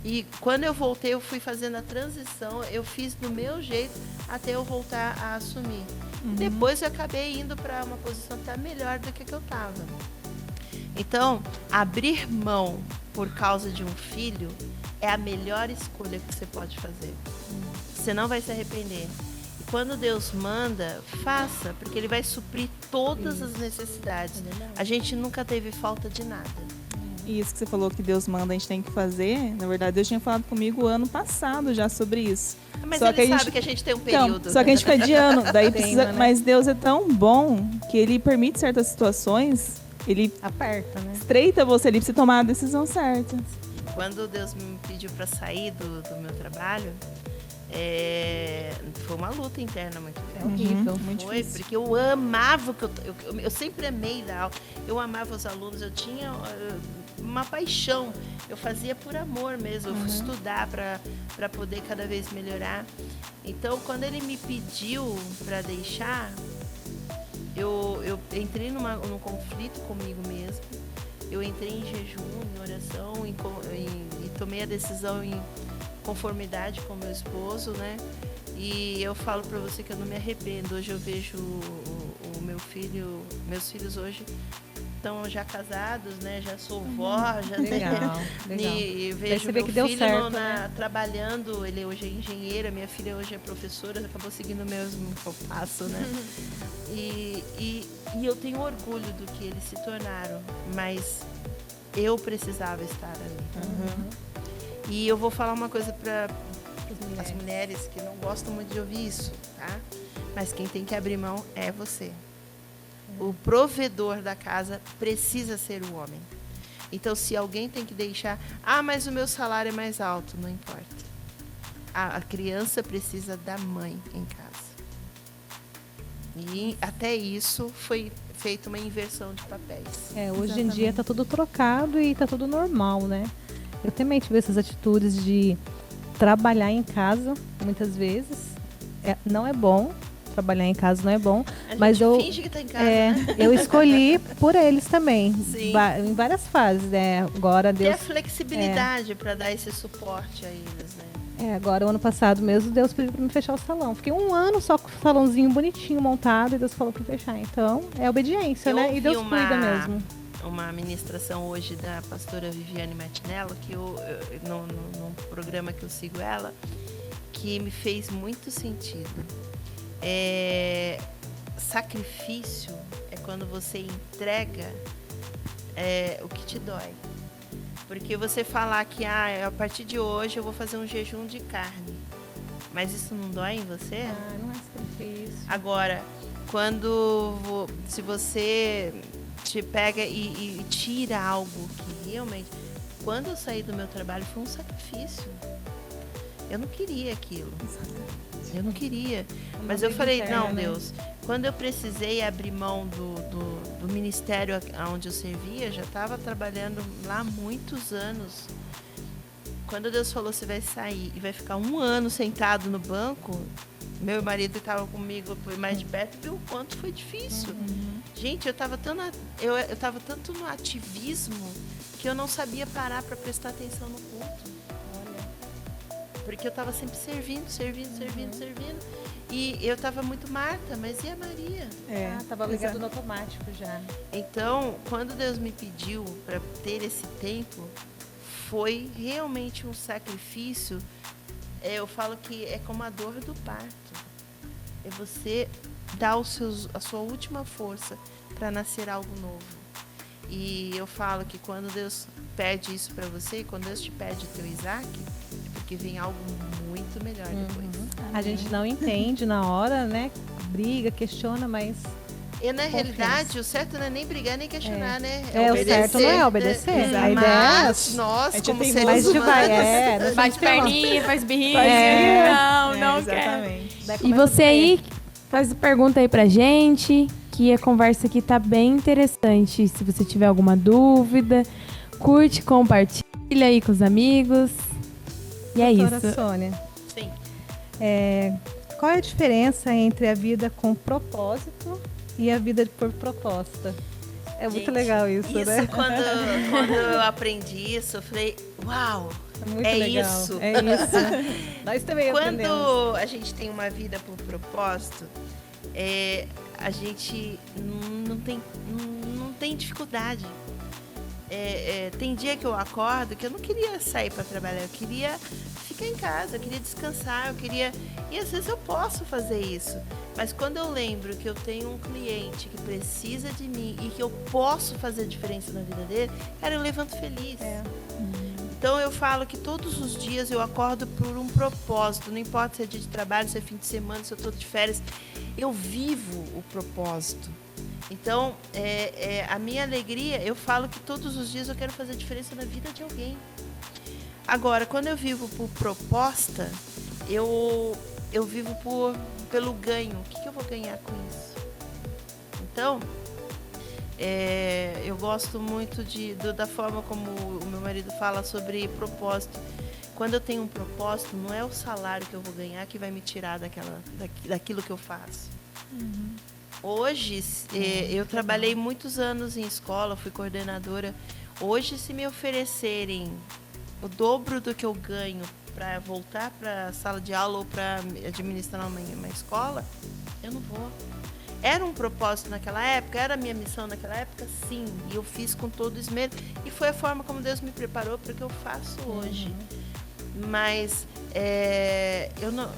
E quando eu voltei, eu fui fazendo a transição, eu fiz do meu jeito até eu voltar a assumir. E depois eu acabei indo para uma posição que está melhor do que eu estava. Então, abrir mão por causa de um filho é a melhor escolha que você pode fazer. Você não vai se arrepender. E quando Deus manda, faça, porque Ele vai suprir todas as necessidades. A gente nunca teve falta de nada. E isso que você falou que Deus manda, a gente tem que fazer. Na verdade, Deus tinha falado comigo ano passado já sobre isso. Mas só Ele sabe que a gente tem um período. Então, só que a gente fica adiando. Daí Tem, precisa, né? mas Deus é tão bom que Ele permite certas situações ele Aperta, né? estreita você ali pra você tomar a decisão certa. Quando Deus me pediu para sair do meu trabalho, foi uma luta interna muito grande. Horrível. Muito Foi, difícil. porque eu amava o que eu sempre amei dar aula. Eu amava os alunos, eu tinha uma paixão. Eu fazia por amor mesmo, eu fui estudar para poder cada vez melhorar. Então, quando ele me pediu para deixar, eu entrei num conflito comigo mesmo. Eu entrei em jejum, em oração, e tomei a decisão em conformidade com meu esposo, né? E eu falo para você que eu não me arrependo. Hoje eu vejo o meu filho, meus filhos hoje estão já casados, né? Já sou vó, já Legal. e vejo Perceber meu que deu filho certo, né? trabalhando. Ele hoje é engenheiro, minha filha hoje é professora, acabou seguindo o mesmo que eu faço, né? E eu tenho orgulho do que eles se tornaram, mas eu precisava estar ali. E eu vou falar uma coisa para as mulheres que não gostam muito de ouvir isso, tá? Mas quem tem que abrir mão é você. O provedor da casa precisa ser o homem. Então, se alguém tem que deixar... mas o meu salário é mais alto. Não importa. A criança precisa da mãe em casa. E até isso foi feita uma inversão de papéis. Hoje em dia tá tudo trocado e tá tudo normal, né? Eu também tive essas atitudes de trabalhar em casa, muitas vezes. Não é bom. Trabalhar em casa não é bom, mas eu finge que tá em casa, né? eu escolhi por eles também, Sim. em várias fases, né? Agora Ter Deus, a flexibilidade para dar esse suporte a eles, né? agora o ano passado mesmo Deus pediu para me fechar o salão. Fiquei um ano só com o salãozinho bonitinho montado e Deus falou para fechar. Então é obediência, Eu né? ouvi E Deus cuida mesmo. Uma ministração hoje da pastora Viviane Martinello, que num programa que eu sigo ela, que me fez muito sentido. Sacrifício é quando você entrega o que te dói. Porque você falar que a partir de hoje eu vou fazer um jejum de carne, mas isso não dói em você? Não é sacrifício. Agora, se você te pega e tira algo que realmente... Quando eu saí do meu trabalho foi um sacrifício. Eu não queria aquilo. Eu não queria. Mas eu falei, não, Deus, quando eu precisei abrir mão do ministério onde eu servia, já estava trabalhando lá há muitos anos. Quando Deus falou, você vai sair e vai ficar 1 ano sentado no banco, meu marido estava comigo mais de perto, viu o quanto foi difícil. Gente, eu estava tanto no ativismo que eu não sabia parar para prestar atenção no culto. Porque eu estava sempre servindo. E eu estava muito Marta, mas e a Maria? Tava ligado no automático já. Então, quando Deus me pediu para ter esse tempo, foi realmente um sacrifício. Eu falo que é como a dor do parto. É você dar a sua última força para nascer algo novo. E eu falo que quando Deus pede isso para você, quando Deus te pede teu Isaac, porque vem algo muito melhor depois. A gente não entende na hora, né? Briga, questiona, mas... E na realidade, o certo não é nem brigar, nem questionar, né? O certo não é obedecer. A ideia é Mas nós, como tem seres mas humanos... vai, Bate perninha, faz birrinha. Não quer. Exatamente. E você aí, faz pergunta aí pra gente, que a conversa aqui tá bem interessante. Se você tiver alguma dúvida, curte, compartilha aí com os amigos. E é Doutora isso. Sônia, Sim. qual é a diferença entre a vida com propósito e a vida por proposta? É muito Gente, legal isso, né? Quando eu aprendi isso, eu falei, uau, É muito é legal. isso. É isso. Nós também aprendemos. Quando a gente tem uma vida por propósito, a gente não tem dificuldade. Tem dia que eu acordo que eu não queria sair para trabalhar, eu queria ficar em casa, eu queria descansar, e às vezes eu posso fazer isso. Mas quando eu lembro que eu tenho um cliente que precisa de mim e que eu posso fazer diferença na vida dele, cara, eu levanto feliz. Então eu falo que todos os dias eu acordo por um propósito, não importa se é dia de trabalho, se é fim de semana, se eu estou de férias, eu vivo o propósito. Então, a minha alegria, eu falo que todos os dias eu quero fazer diferença na vida de alguém. Agora, quando eu vivo por proposta, eu vivo pelo ganho. O que eu vou ganhar com isso? Então, eu gosto muito da forma como o meu marido fala sobre propósito. Quando eu tenho um propósito, não é o salário que eu vou ganhar que vai me tirar daquilo que eu faço. Uhum. Hoje, eu trabalhei muitos anos em escola, fui coordenadora. Hoje, se me oferecerem o dobro do que eu ganho para voltar para a sala de aula ou para administrar uma escola, eu não vou. Era um propósito naquela época, era a minha missão naquela época, sim. E eu fiz com todo esmero. E foi a forma como Deus me preparou para o que eu faço hoje. Mas eu não...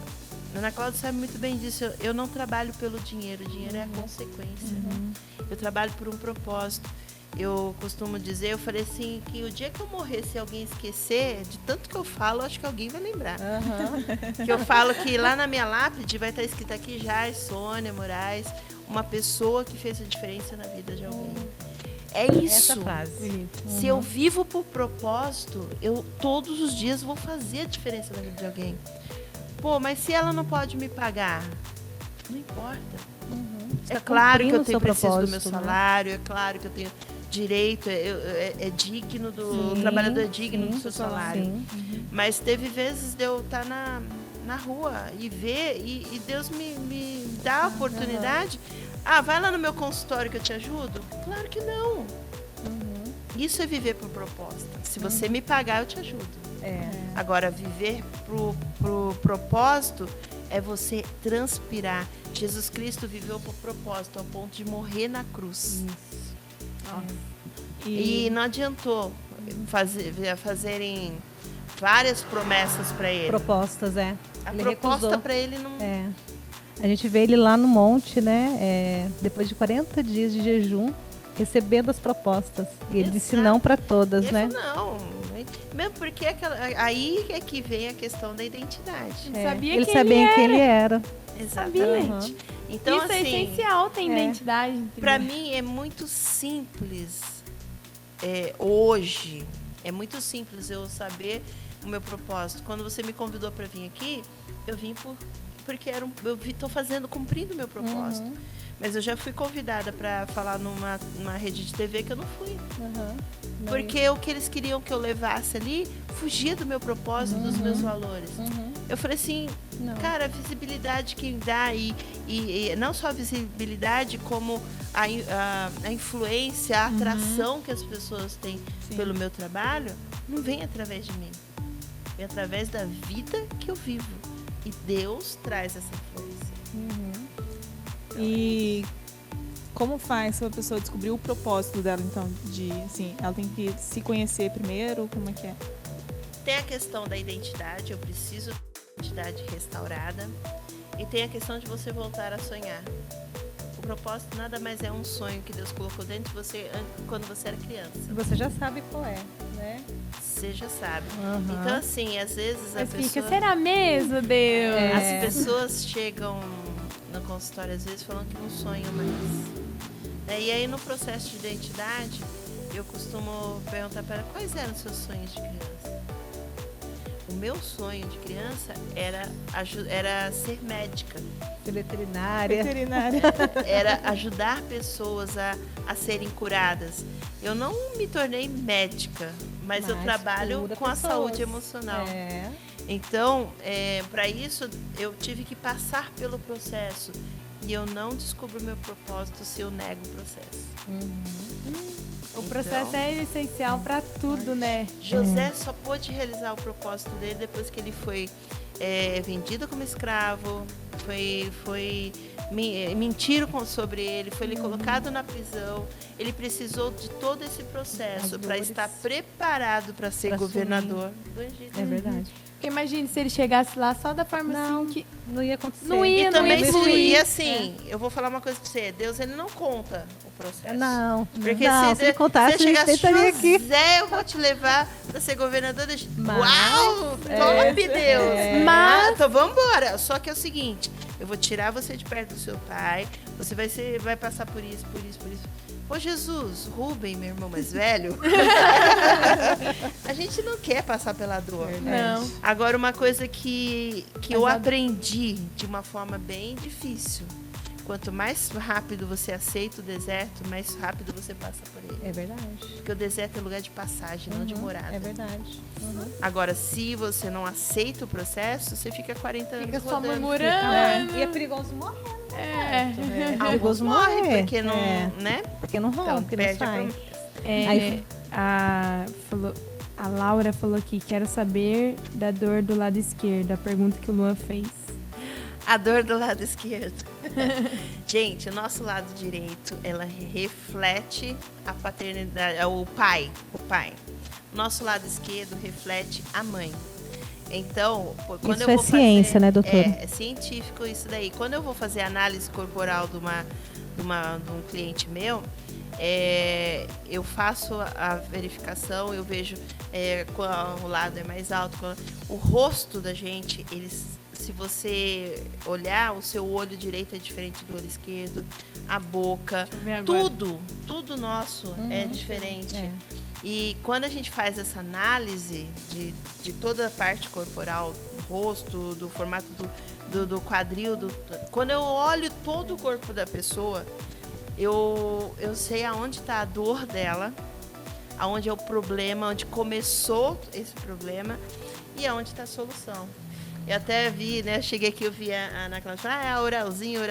Ana Cláudia sabe muito bem disso. Eu não trabalho pelo dinheiro. O dinheiro é a consequência. Eu trabalho por um propósito. Eu costumo dizer, eu falei assim, que o dia que eu morrer, se alguém esquecer, de tanto que eu falo, acho que alguém vai lembrar. Que eu falo que lá na minha lápide vai estar escrito aqui, Sônia Moraes, uma pessoa que fez a diferença na vida de alguém. É isso. Essa frase. Se eu vivo por propósito, eu todos os dias vou fazer a diferença na vida de alguém. Pô, mas se ela não pode me pagar, não importa. É claro que eu preciso do meu salário, é claro que eu tenho direito, é digno o trabalhador é digno do seu salário. Mas teve vezes de eu estar na rua e ver, e Deus me dá a oportunidade. Vai lá no meu consultório que eu te ajudo? Claro que não. Isso é viver por proposta. Se você me pagar, eu te ajudo. Agora, viver pro propósito é você transpirar. Jesus Cristo viveu por propósito, ao ponto de morrer na cruz. E não adiantou fazerem várias promessas para ele. Propostas, A ele proposta recusou. para ele não... A gente vê ele lá no monte, né? Depois de 40 dias de jejum, recebendo as propostas. E ele disse não para todas, né? Não, mesmo porque aí é que vem a questão da identidade. Ele sabia quem ele era. Exatamente. Então, isso assim, é essencial, ter identidade. Para mim é muito simples hoje. É muito simples eu saber o meu propósito. Quando você me convidou para vir aqui, eu vim porque eu estou cumprindo o meu propósito. Mas eu já fui convidada para falar numa rede de TV que eu não fui. Porque o que eles queriam que eu levasse ali fugia do meu propósito, dos meus valores. Eu falei assim, cara, a visibilidade que dá e não só a visibilidade, como a influência, a atração que as pessoas têm pelo meu trabalho, não vem através de mim. Vem através da vida que eu vivo. E Deus traz essa influência. E como faz para a pessoa descobrir o propósito dela, então, ela tem que se conhecer primeiro, como é que é? Tem a questão da identidade, eu preciso de identidade restaurada, e tem a questão de você voltar a sonhar. O propósito nada mais é um sonho que Deus colocou dentro de você quando você era criança. Você já sabe qual é, né? Você já sabe. Então, assim, às vezes será mesmo, Deus? As pessoas chegam no consultório, às vezes, falando que não sonham mais. E aí, no processo de identidade, eu costumo perguntar para ela, quais eram os seus sonhos de criança? O meu sonho de criança era ser médica. Ser veterinária. Era ajudar pessoas a serem curadas. Eu não me tornei médica, mas eu trabalho com a saúde emocional. Então, para isso, eu tive que passar pelo processo. E eu não descubro o meu propósito se eu nego o processo. O processo é essencial para tudo, né? José só pôde realizar o propósito dele depois que ele foi vendido como escravo, mentiram sobre ele, foi ele colocado na prisão. Ele precisou de todo esse processo para estar preparado para ser governador do Egito. É verdade. Porque imagine se ele chegasse lá só da forma assim que... Não ia acontecer. E também fluir. E assim, eu vou falar uma coisa para você. Deus, ele não conta o processo. Não. Porque se ele contasse, se a gente estaria aqui. José, eu vou te levar para ser governador do Egito. Uau! Top, Deus! Mas... Então vamos embora. Só que é o seguinte, eu vou tirar você de perto do seu pai, você vai passar por isso, por isso, por isso. Ô Jesus, Rubem, meu irmão mais velho, a gente não quer passar pela dor. Não. Agora, uma coisa que eu aprendi de uma forma bem difícil. Quanto mais rápido você aceita o deserto, mais rápido você passa por ele. É verdade. Porque o deserto é lugar de passagem, não de morada. É verdade. Agora, se você não aceita o processo, você fica 40 anos Fica só rodando. murmurando. E é perigoso morrer. É. Alguns morrem porque não, né? Porque não Então, rompe, não perde a sai. promessa. É, a Laura falou aqui, quero saber da dor do lado esquerdo, a pergunta que o Luan fez. A dor do lado esquerdo. Gente, o nosso lado direito, ela reflete a paternidade, o pai. O nosso lado esquerdo reflete a mãe. Então, quando Isso eu é vou ciência, né, doutora? É científico isso daí. Quando eu vou fazer análise corporal de um cliente meu, eu faço a verificação, eu vejo qual o lado é mais alto. O rosto da gente, se você olhar, o seu olho direito é diferente do olho esquerdo, a boca, tudo nosso é diferente. É. E quando a gente faz essa análise de toda a parte corporal, do rosto, do formato do quadril, quando eu olho todo o corpo da pessoa, eu sei aonde está a dor dela, aonde é o problema, onde começou esse problema e aonde está a solução. Eu até vi, né? Cheguei aqui, eu vi a Ana Cláudia falar, oralzinho.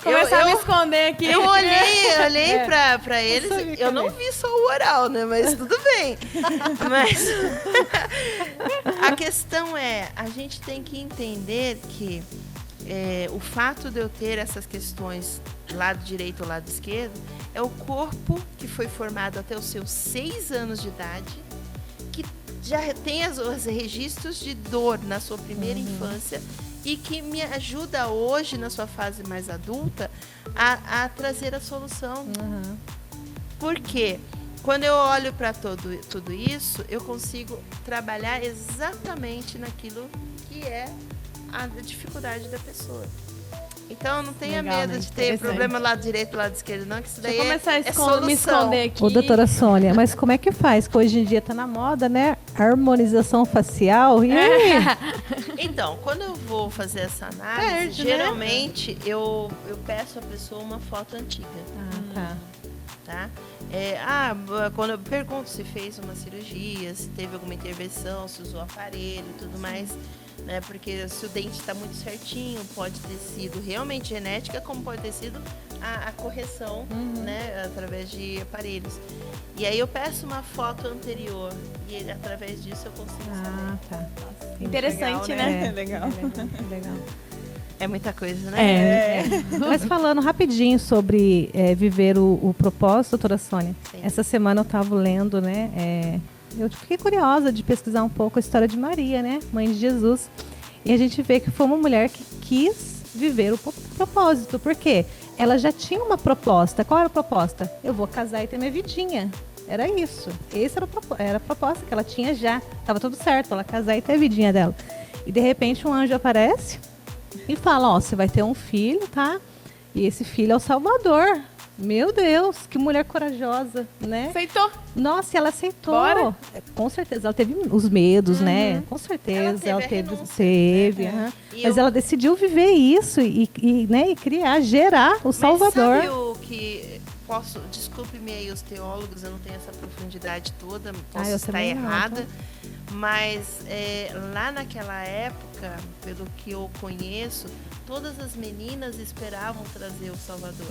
Começar a me esconder aqui. Eu olhei pra eles, eu não vi só o oral, né? Mas tudo bem. Mas a questão a gente tem que entender que o fato de eu ter essas questões lado direito ou lado esquerdo é o corpo que foi formado até os seus 6 anos de idade, que já tem os registros de dor na sua primeira infância e que me ajuda hoje, na sua fase mais adulta, a trazer a solução. Por quê? Quando eu olho para tudo isso, eu consigo trabalhar exatamente naquilo que é a dificuldade da pessoa. Então, não tenha Legal, medo né? de ter problema lado direito, lado esquerdo, não, que isso daí Começar a é solução. me esconder aqui. Ô, doutora Sônia, mas como é que faz? Que hoje em dia tá na moda, né? Harmonização facial. E aí? Então, quando eu vou fazer essa análise, geralmente eu peço à pessoa uma foto antiga. Tá? Quando eu pergunto se fez uma cirurgia, se teve alguma intervenção, se usou aparelho e tudo mais, né? Porque se o dente está muito certinho, pode ter sido realmente genética, como pode ter sido a correção, né? Através de aparelhos. E aí eu peço uma foto anterior e através disso eu consigo saber. Tá. Interessante, Legal, né? É legal. Legal. É muita coisa, né? Mas falando rapidinho sobre viver o propósito, doutora Sônia, Sim. essa semana eu estava lendo, né? Eu fiquei curiosa de pesquisar um pouco a história de Maria, né? Mãe de Jesus. E a gente vê que foi uma mulher que quis viver o propósito. Por quê? Ela já tinha uma proposta. Qual era a proposta? Eu vou casar e ter minha vidinha. Era isso. Essa era a proposta que ela tinha já. Estava tudo certo, ela casar e ter a vidinha dela. E de repente um anjo aparece e fala, você vai ter um filho, tá? E esse filho é o Salvador. Meu Deus, que mulher corajosa, né? Aceitou. Nossa, e ela aceitou. Bora. Com certeza, ela teve os medos, né? Com certeza, ela teve a teve. renúncia, Teve, né? E mas ela decidiu viver isso e criar, gerar o Salvador. Mas sabe o que desculpe-me aí os teólogos, eu não tenho essa profundidade toda, posso eu estar também não, errada, mas lá naquela época, pelo que eu conheço, todas as meninas esperavam trazer o Salvador.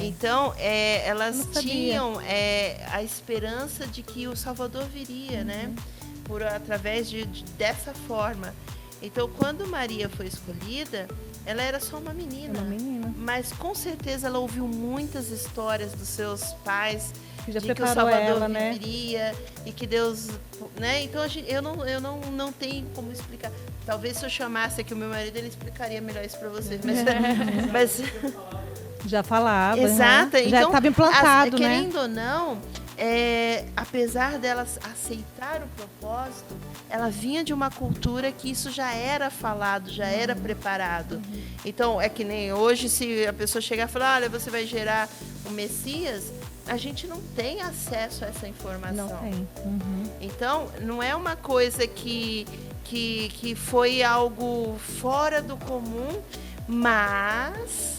Então, elas não sabia. tinham a esperança de que o Salvador viria, né? Através dessa forma. Então, quando Maria foi escolhida, ela era só uma menina. Mas, com certeza, ela ouviu muitas histórias dos seus pais Que já de que o preparou Salvador ela, né? viria e que Deus... né? Então, eu não tenho como explicar. Talvez se eu chamasse aqui o meu marido, ele explicaria melhor isso para vocês. Mas Já falava. exato. Já Então, estava implantado, né? Querendo ou não, apesar dela aceitar o propósito, ela vinha de uma cultura que isso já era falado, já era preparado. Então, é que nem hoje, se a pessoa chegar e falar, olha, você vai gerar o Messias, a gente não tem acesso a essa informação. Não tem. Então, não é uma coisa que foi algo fora do comum, mas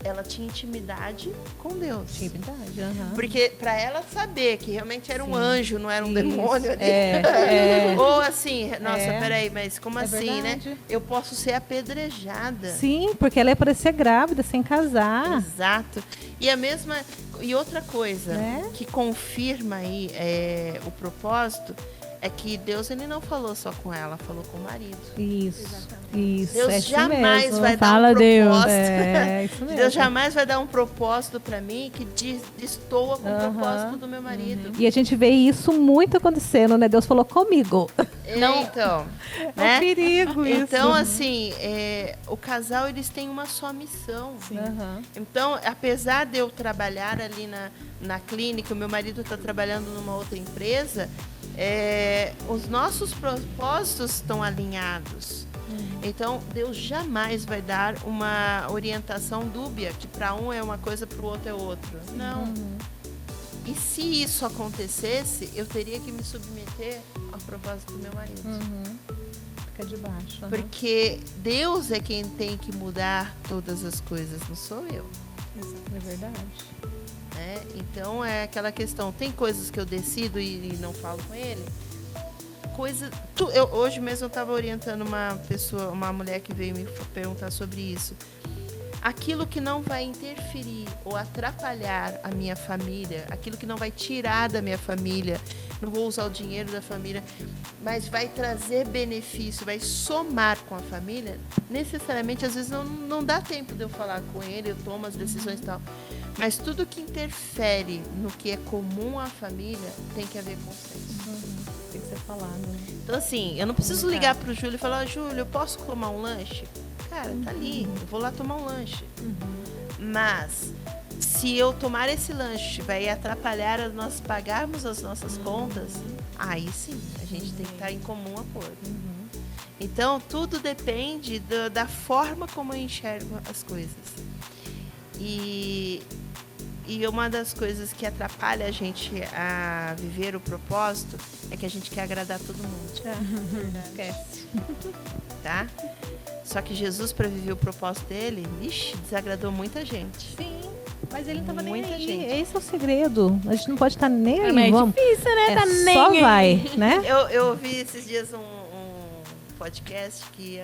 ela tinha intimidade com Deus. Intimidade, Porque para ela saber que realmente era um anjo, não era um demônio ali. Ou assim, nossa, peraí, mas como assim, verdade. né? Eu posso ser apedrejada. Sim, porque ela ia parecer grávida, sem casar. Exato. E outra coisa que confirma aí o propósito é que Deus ele não falou só com ela, falou com o marido. Isso. Deus Deus jamais vai dar Fala, um Deus. propósito. Isso mesmo. Deus jamais vai dar um propósito para mim que destoa com o propósito do meu marido. E a gente vê isso muito acontecendo, né? Deus falou comigo. Não, então, É né? um perigo isso. Então, assim, o casal, eles têm uma só missão. Então, apesar de eu trabalhar ali na clínica, o meu marido está trabalhando numa outra empresa, os nossos propósitos estão alinhados. Então, Deus jamais vai dar uma orientação dúbia, que para um é uma coisa, para o outro é outra. Não. E se isso acontecesse, eu teria que me submeter ao propósito do meu marido. Fica debaixo. Porque Deus é quem tem que mudar todas as coisas, não sou eu. É verdade. Né? Então é aquela questão, tem coisas que eu decido e não falo com ele. Hoje mesmo eu estava orientando uma mulher que veio me perguntar sobre isso. Aquilo que não vai interferir ou atrapalhar a minha família, aquilo que não vai tirar da minha família, não vou usar o dinheiro da família, mas vai trazer benefício, vai somar com a família, necessariamente, às vezes não dá tempo de eu falar com ele, eu tomo as decisões e tal. Mas tudo que interfere no que é comum à família tem que haver consenso. Tem que ser falado. Né? Então, assim, eu não preciso ligar pro Júlio e falar, Júlio, eu posso tomar um lanche? Cara, tá ali, eu vou lá tomar um lanche. Mas, se eu tomar esse lanche, vai atrapalhar nós pagarmos as nossas contas, aí sim, a gente tem que estar em comum acordo. Então, tudo depende da forma como eu enxergo as coisas. E uma das coisas que atrapalha a gente a viver o propósito é que a gente quer agradar todo mundo. Esquece. Tá? Só que Jesus, para viver o propósito dele, desagradou muita gente. Sim, mas ele não tava nem Muita aí. gente. Esse é o segredo. A gente não pode estar nem aí. É Vamos. difícil, né? Tá nem só aí. vai, né? Eu ouvi esses dias um podcast que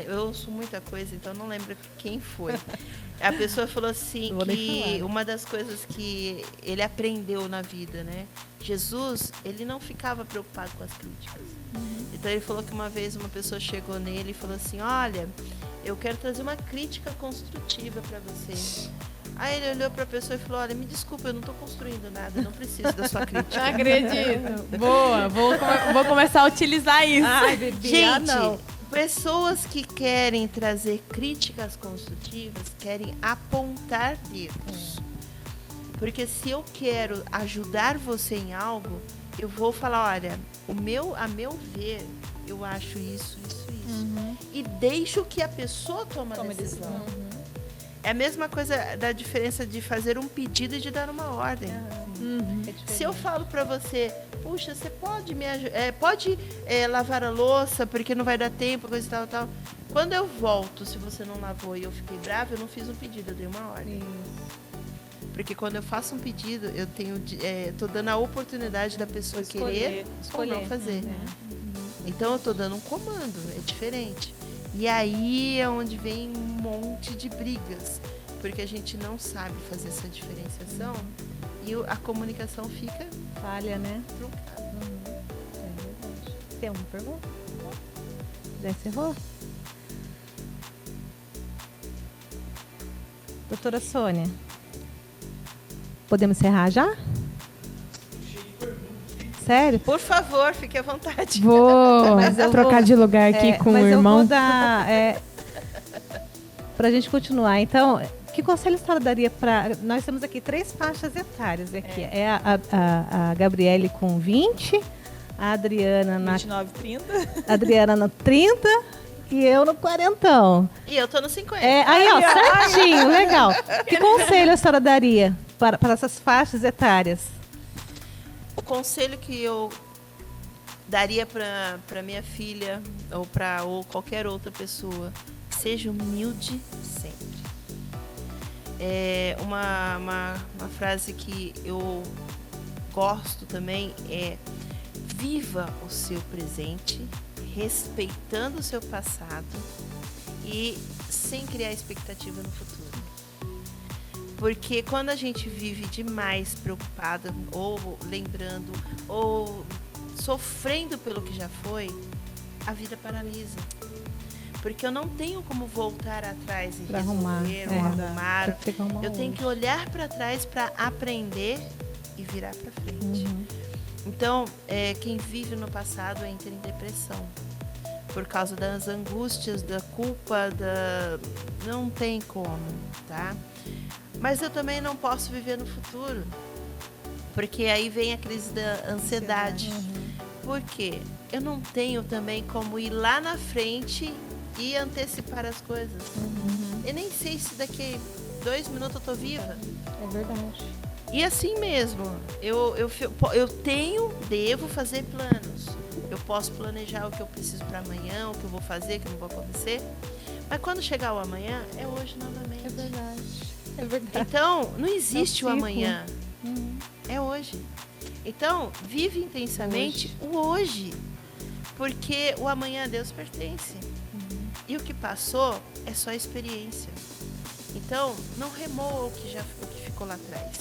eu ouço muita coisa, então não lembro quem foi. A pessoa falou assim que uma das coisas que ele aprendeu na vida, né? Jesus, ele não ficava preocupado com as críticas. Então ele falou que uma vez uma pessoa chegou nele e falou assim, olha, eu quero trazer uma crítica construtiva para você. Aí ele olhou para a pessoa e falou, olha, me desculpa, eu não estou construindo nada, eu não preciso da sua crítica. Não acredito. Boa, vou começar a utilizar isso. Ai, bebê, Gente, pessoas que querem trazer críticas construtivas querem apontar dedos. Porque se eu quero ajudar você em algo, eu vou falar, olha, a meu ver, eu acho isso. E deixo que a pessoa tome a decisão. É a mesma coisa da diferença de fazer um pedido e de dar uma ordem. Se eu falo para você, puxa, você pode me pode lavar a louça porque não vai dar tempo, coisa e tal. Quando eu volto, se você não lavou e eu fiquei brava, eu não fiz um pedido, eu dei uma ordem. Porque quando eu faço um pedido, eu tô dando a oportunidade da pessoa querer ou não fazer. Então eu tô dando um comando, é diferente. E aí é onde vem um monte de brigas, porque a gente não sabe fazer essa diferenciação e a comunicação fica falha, né? truncada. É verdade. Tem uma pergunta? Já encerrou? Doutora Sônia, podemos encerrar já? Sério? Por favor, fique à vontade. Vou Mas eu trocar vou- de lugar aqui com o mas irmão. eu vou dar... pra gente continuar. Então, Que conselho a senhora daria para... Nós temos aqui 3 faixas etárias. Aqui. É a Gabriele com 20, a Adriana na 29, 30. Adriana no 30 e eu no 40. E eu tô no 50. Aí, ó, certinho, legal. Que conselho a senhora daria para essas faixas etárias? O conselho que eu daria para minha filha ou qualquer outra pessoa, seja humilde sempre. Uma frase que eu gosto também é: viva o seu presente, respeitando o seu passado e sem criar expectativa no futuro. Porque quando a gente vive demais preocupada, ou lembrando, ou sofrendo pelo que já foi, a vida paralisa. Porque eu não tenho como voltar atrás e Pra resolver ou arrumar. Eu tenho que olhar. olhar para trás para aprender e virar para frente. Então, quem vive no passado entra em depressão. Por causa das angústias, da culpa, não tem como, tá? Mas eu também não posso viver no futuro. Porque aí vem a crise da ansiedade. Por quê? Eu não tenho também como ir lá na frente e antecipar as coisas. Eu nem sei se daqui 2 minutos eu tô viva. É verdade. E assim mesmo, eu devo fazer planos. Eu posso planejar o que eu preciso para amanhã, o que eu vou fazer, o que não vai acontecer. Mas quando chegar o amanhã, é hoje novamente. É verdade. É verdade. Então, não existe o ciclo. amanhã. É hoje. Então, vive intensamente o hoje. Porque o amanhã a Deus pertence. E o que passou é só experiência. Então, não remoa o que ficou lá atrás.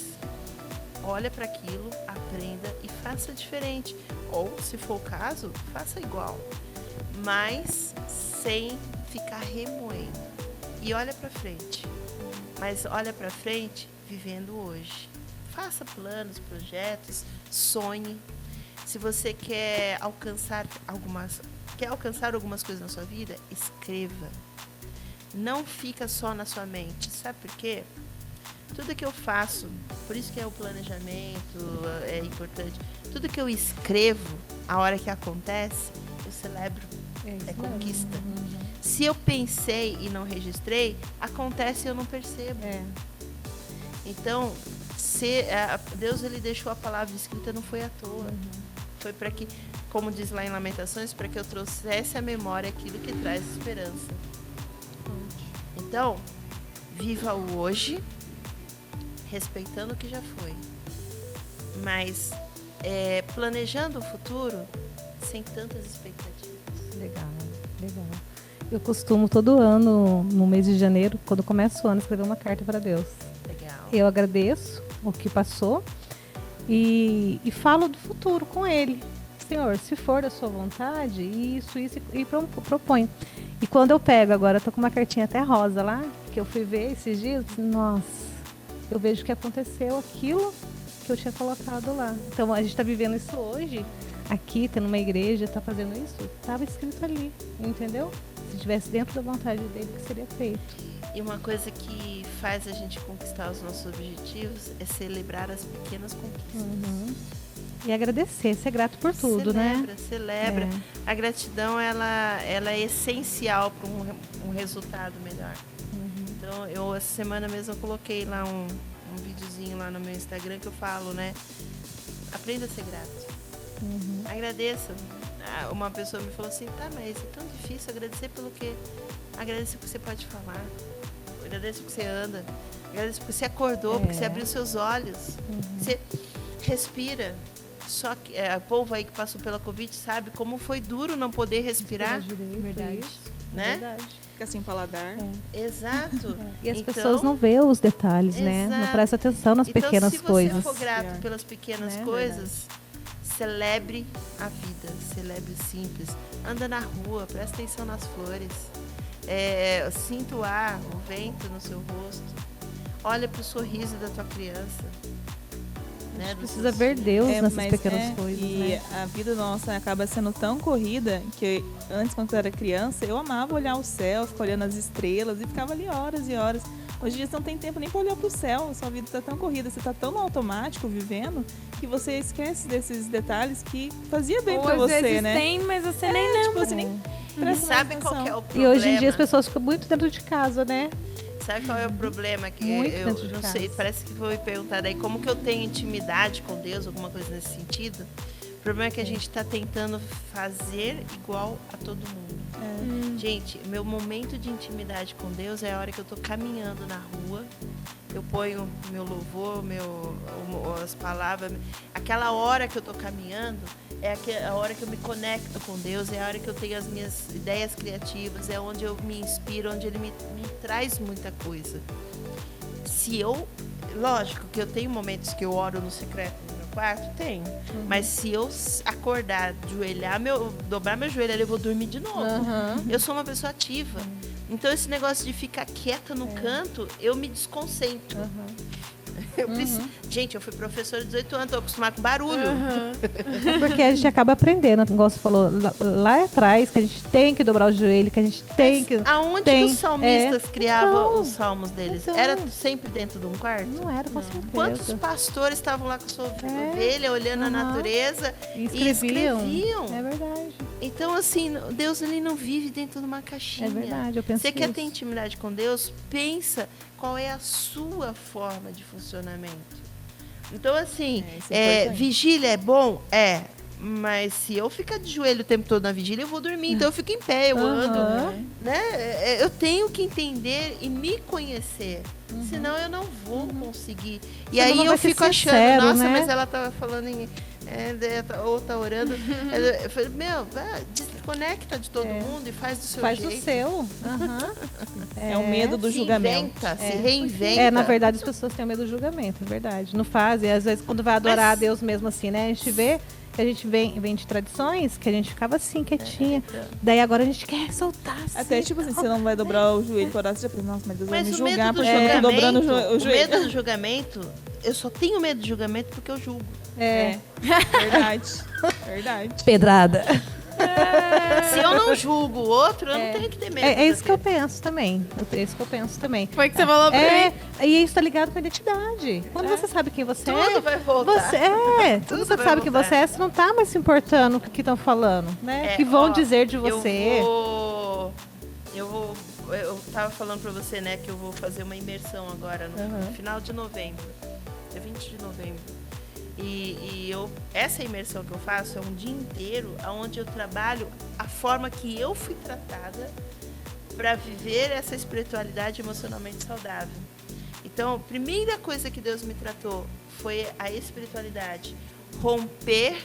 Olha para aquilo, aprenda e faça diferente. Ou, se for o caso, faça igual. Mas sem ficar remoendo. E olha para frente. Mas olha para frente vivendo hoje. Faça planos, projetos, sonhe. Se você quer alcançar algumas coisas na sua vida, escreva. Não fica só na sua mente. Sabe por quê? Tudo que eu faço, por isso que o planejamento é importante. Tudo que eu escrevo, a hora que acontece, eu celebro. É conquista. Se eu pensei e não registrei, acontece e eu não percebo. Então, Deus ele deixou a palavra escrita, não foi à toa. Foi para que, como diz lá em Lamentações, para que eu trouxesse à memória aquilo que traz esperança. Então, viva o hoje, respeitando o que já foi. Mas planejando o futuro sem tantas expectativas. Legal. Eu costumo todo ano, no mês de janeiro, quando começa o ano, escrever uma carta para Deus. Legal. Eu agradeço o que passou e falo do futuro com Ele. Senhor, se for da sua vontade, isso, e proponho. E quando eu pego, agora eu tô com uma cartinha até rosa lá, que eu fui ver esses dias, nossa, eu vejo que aconteceu aquilo que eu tinha colocado lá. Então a gente está vivendo isso hoje, aqui, tendo uma igreja, está fazendo isso, estava escrito ali, entendeu? Se estivesse dentro da vontade dele, que seria feito. E uma coisa que faz a gente conquistar os nossos objetivos é celebrar as pequenas conquistas. E agradecer, ser grato por tudo, Celebra. É. A gratidão, ela é essencial para um resultado melhor. Então, eu essa semana mesmo eu coloquei lá um videozinho lá no meu Instagram que eu falo, né? Aprenda a ser grato. Agradeça. Uma pessoa me falou assim, tá, mas é tão difícil agradecer pelo quê? Agradeça porque você pode falar. Agradeça porque você anda. Agradeça porque você acordou, porque você abriu seus olhos. Você respira. Só que o povo aí que passou pela Covid sabe como foi duro não poder respirar. Verdade. Né? Verdade. Fica sem paladar. Exato. E as Então, pessoas não veem os detalhes, né? Não Exato. prestam atenção nas pequenas se você coisas. for grato pelas pequenas Né? coisas, celebre a vida, celebre o simples. Anda na rua, presta atenção nas flores. Sinta o ar, o vento no seu rosto. Olha para o sorriso da tua criança. A gente Né? precisa ver Deus nessas mas pequenas coisas, E né? a vida nossa acaba sendo tão corrida que antes, quando eu era criança, eu amava olhar o céu, ficar olhando as estrelas e ficava ali horas e horas. Hoje em dia você não tem tempo nem pra olhar pro céu, sua vida tá tão corrida, você tá tão no automático vivendo, que você esquece desses detalhes que fazia bem Ou pra às você, vezes né? tem, mas você nem lembra. Tipo, você nem E presta sabe mais qual que é atenção. o problema? E hoje em dia as pessoas ficam muito dentro de casa, né? Sabe qual é o problema? Que Muito eu dentro de não casa. sei, parece que foi perguntado aí como que eu tenho intimidade com Deus, alguma coisa nesse sentido. O problema é que a gente está tentando fazer igual a todo mundo. Gente, meu momento de intimidade com Deus é a hora que eu tô caminhando na rua. Eu ponho meu louvor, as palavras. Aquela hora que eu tô caminhando é a hora que eu me conecto com Deus, é a hora que eu tenho as minhas ideias criativas, é onde eu me inspiro, onde Ele me traz muita coisa. Lógico que eu tenho momentos que eu oro no secreto no meu quarto, tenho. Mas se eu acordar, dobrar meu joelho, eu vou dormir de novo. Eu sou uma pessoa ativa. Então esse negócio de ficar quieta no canto, eu me desconcentro. Eu preciso... Gente, eu fui professora de 18 anos, tô acostumada com barulho. Porque a gente acaba aprendendo, igual você falou lá atrás, que a gente tem que dobrar o joelho, que a gente tem que... Aonde que os salmistas criavam os salmos deles? Era sempre dentro de um quarto? Não era, com certeza. Quantos pastores estavam lá com sua ovelha, olhando a natureza E e escreviam? É verdade. Então, assim, Deus ele não vive dentro de uma caixinha. É verdade, eu penso Você quer isso. ter intimidade com Deus? Pensa qual é a sua forma de funcionamento. Então, assim, isso é importante. vigília é bom? É. Mas se eu ficar de joelho o tempo todo na vigília, eu vou dormir. Então eu fico em pé, eu ando. Né? Eu tenho que entender e me conhecer. Senão eu não vou conseguir. E Senão aí não eu vai ser fico achando, sincero, nossa, né? mas ela tava falando em. Ou tá orando. Eu falei, desconecta de todo mundo e faz do seu Faz jeito. o seu. É o medo do Se julgamento. inventa, se reinventa. É, na verdade, as pessoas têm medo do julgamento, é verdade. Não fazem. Às vezes, quando vai adorar a Deus mesmo assim, né? A gente vê que a gente vem de tradições que a gente ficava assim, quietinha. Daí agora a gente quer soltar. Assim, Até tipo assim, você não vai dobrar o joelho para orar, você já pensa, nossa, mas Deus vai Mas me o medo julgar do porque eu não tô dobrando julgamento, o o joelho. medo do julgamento, eu só tenho medo do julgamento porque eu julgo. Verdade. Verdade. Pedrada. Se eu não julgo o outro, eu não tenho que ter medo. É isso que eu penso também. É isso que eu penso também. Foi o que você falou pra mim. E isso tá ligado com a identidade. Quando você sabe quem você Tudo é, vai voltar. Tudo você vai sabe quem voltar. você é, você não tá mais se importando com o que estão falando, né? que vão dizer de você. Eu tava falando pra você, né, que eu vou fazer uma imersão agora no final de novembro. Dia 20 de novembro. E essa imersão que eu faço é um dia inteiro onde eu trabalho a forma que eu fui tratada para viver essa espiritualidade emocionalmente saudável. Então, a primeira coisa que Deus me tratou foi a espiritualidade. Romper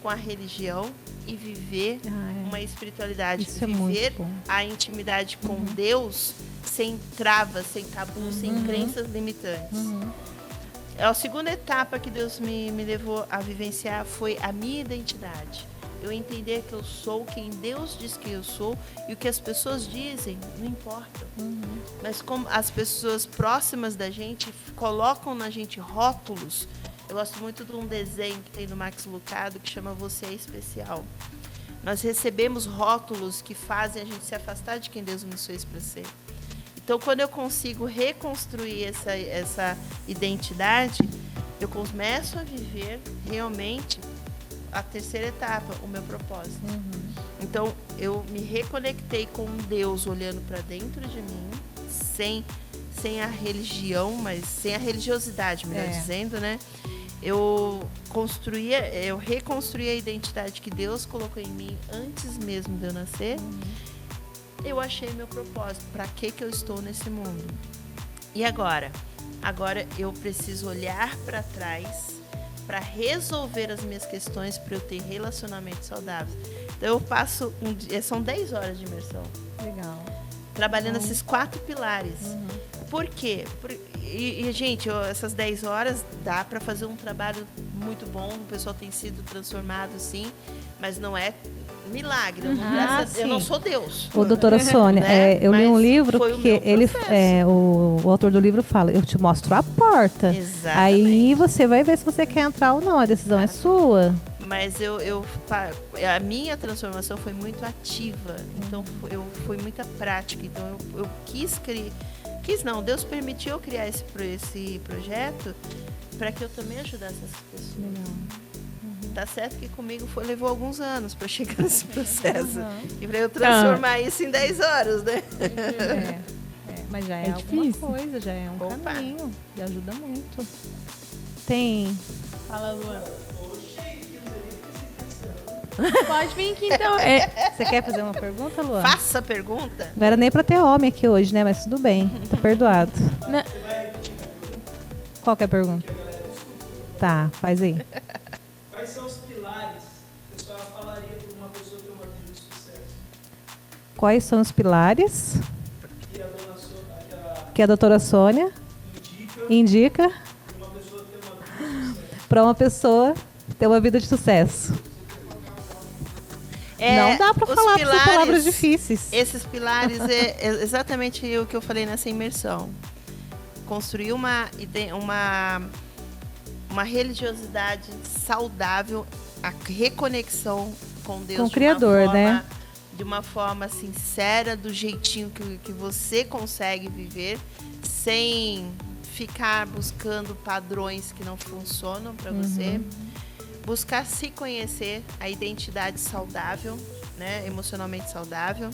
com a religião e viver uma espiritualidade. Isso é viver muito bom. a intimidade com Deus sem travas, sem tabus, sem crenças limitantes. A segunda etapa que Deus me levou a vivenciar foi a minha identidade. Eu entender que eu sou quem Deus diz que eu sou e o que as pessoas dizem não importa. Mas como as pessoas próximas da gente colocam na gente rótulos. Eu gosto muito de um desenho que tem no Max Lucado que chama Você é Especial. Nós recebemos rótulos que fazem a gente se afastar de quem Deus nos fez para ser. Então, quando eu consigo reconstruir essa identidade, eu começo a viver realmente a terceira etapa, o meu propósito. Então, eu me reconectei com um Deus olhando para dentro de mim, sem a religião, mas sem a religiosidade, melhor dizendo, né? Eu reconstruí a identidade que Deus colocou em mim antes mesmo de eu nascer. Eu achei meu propósito, para que eu estou nesse mundo. E agora? Agora eu preciso olhar para trás para resolver as minhas questões, para eu ter relacionamentos saudáveis. Então eu passo são 10 horas de imersão. Legal. Trabalhando esses 4 pilares. Por quê? Gente, essas 10 horas dá para fazer um trabalho muito bom, o pessoal tem sido transformado, sim, mas não é milagre. Eu não sou Deus. Ô, doutora Sônia, Né? eu li um Mas livro foi o que meu ele, processo. o autor do livro fala, eu te mostro a porta. Exatamente. Aí você vai ver se você quer entrar ou não, a decisão é sua. Mas a minha transformação foi muito ativa, então eu fui muita prática. Então eu quis Quis não, Deus permitiu eu criar esse projeto para que eu também ajudasse essas pessoas. Legal. Tá certo que comigo levou alguns anos para chegar nesse processo. Uhum. E para eu transformar isso em 10 horas, né? Mas já é, É alguma difícil. coisa, já é um Opa. caminho. E ajuda muito. Tem. Fala, Luan. Pode vir aqui, então. Você quer fazer uma pergunta, Luan? Faça a pergunta. Não era nem pra ter homem aqui hoje, né? Mas tudo bem. Tá perdoado. Não, Qual que é a pergunta? Tá, faz aí. Quais são os pilares que a senhora falaria para uma pessoa ter uma vida de sucesso? Quais são os pilares Que a dona Sônia que a doutora Sônia indica para uma pessoa ter uma vida de sucesso? para uma pessoa ter uma vida de sucesso? Não dá para os falar por pilares- palavras difíceis. Esses pilares é exatamente o que eu falei nessa imersão. Construir uma religiosidade saudável, a reconexão com Deus Com o de Criador, uma né? forma, de uma forma sincera, do jeitinho que você consegue viver, sem ficar buscando padrões que não funcionam para você. Buscar se conhecer, a identidade saudável, né? Emocionalmente saudável.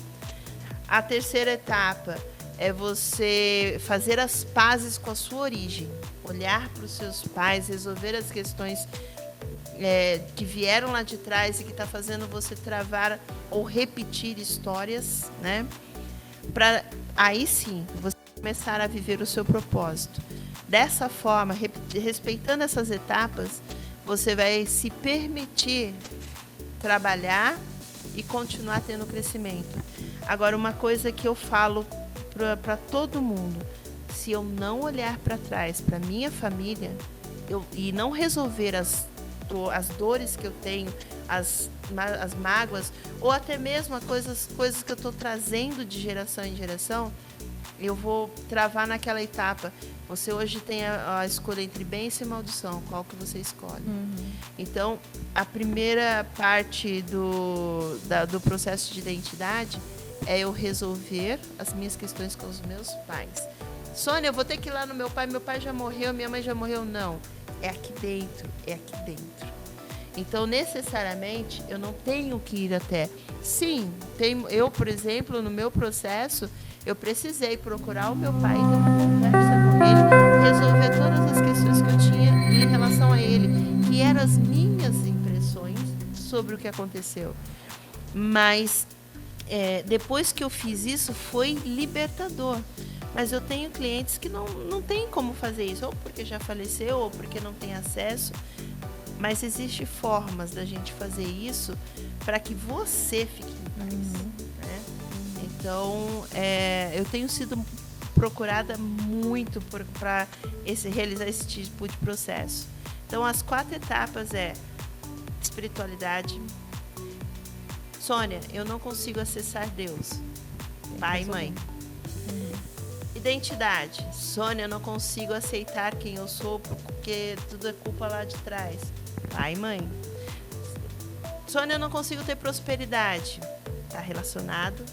A terceira etapa é você fazer as pazes com a sua origem, olhar para os seus pais, resolver as questões que vieram lá de trás e que está fazendo você travar ou repetir histórias, né? Para aí sim você começar a viver o seu propósito. Dessa forma, respeitando essas etapas, você vai se permitir trabalhar e continuar tendo crescimento. Agora, uma coisa que eu falo para todo mundo: se eu não olhar para trás, para minha família, e não resolver as dores que eu tenho, as mágoas, ou até mesmo coisas que eu estou trazendo de geração em geração, eu vou travar naquela etapa. Você hoje tem a escolha entre bênção e maldição. Qual que você escolhe? Então, a primeira parte do processo de identidade é eu resolver as minhas questões com os meus pais. Sônia, eu vou ter que ir lá no meu pai já morreu, minha mãe já morreu. Não, é aqui dentro, é aqui dentro. Então, necessariamente, eu não tenho que ir até. Sim, eu, por exemplo, no meu processo, eu precisei procurar o meu pai, ter uma conversa com ele, resolver todas as questões que eu tinha em relação a ele, que eram as minhas impressões sobre o que aconteceu. Mas depois que eu fiz isso, foi libertador. Mas eu tenho clientes que não tem como fazer isso, ou porque já faleceu, ou porque não tem acesso. Mas existem formas da gente fazer isso para que você fique em paz. Né? Então, eu tenho sido procurada muito para realizar esse tipo de processo. Então, as 4 etapas é espiritualidade. Sônia, eu não consigo acessar Deus. Pai e mãe. Identidade. Sônia, eu não consigo aceitar quem eu sou porque tudo é culpa lá de trás. Pai e mãe. Sônia, eu não consigo ter prosperidade. Está relacionado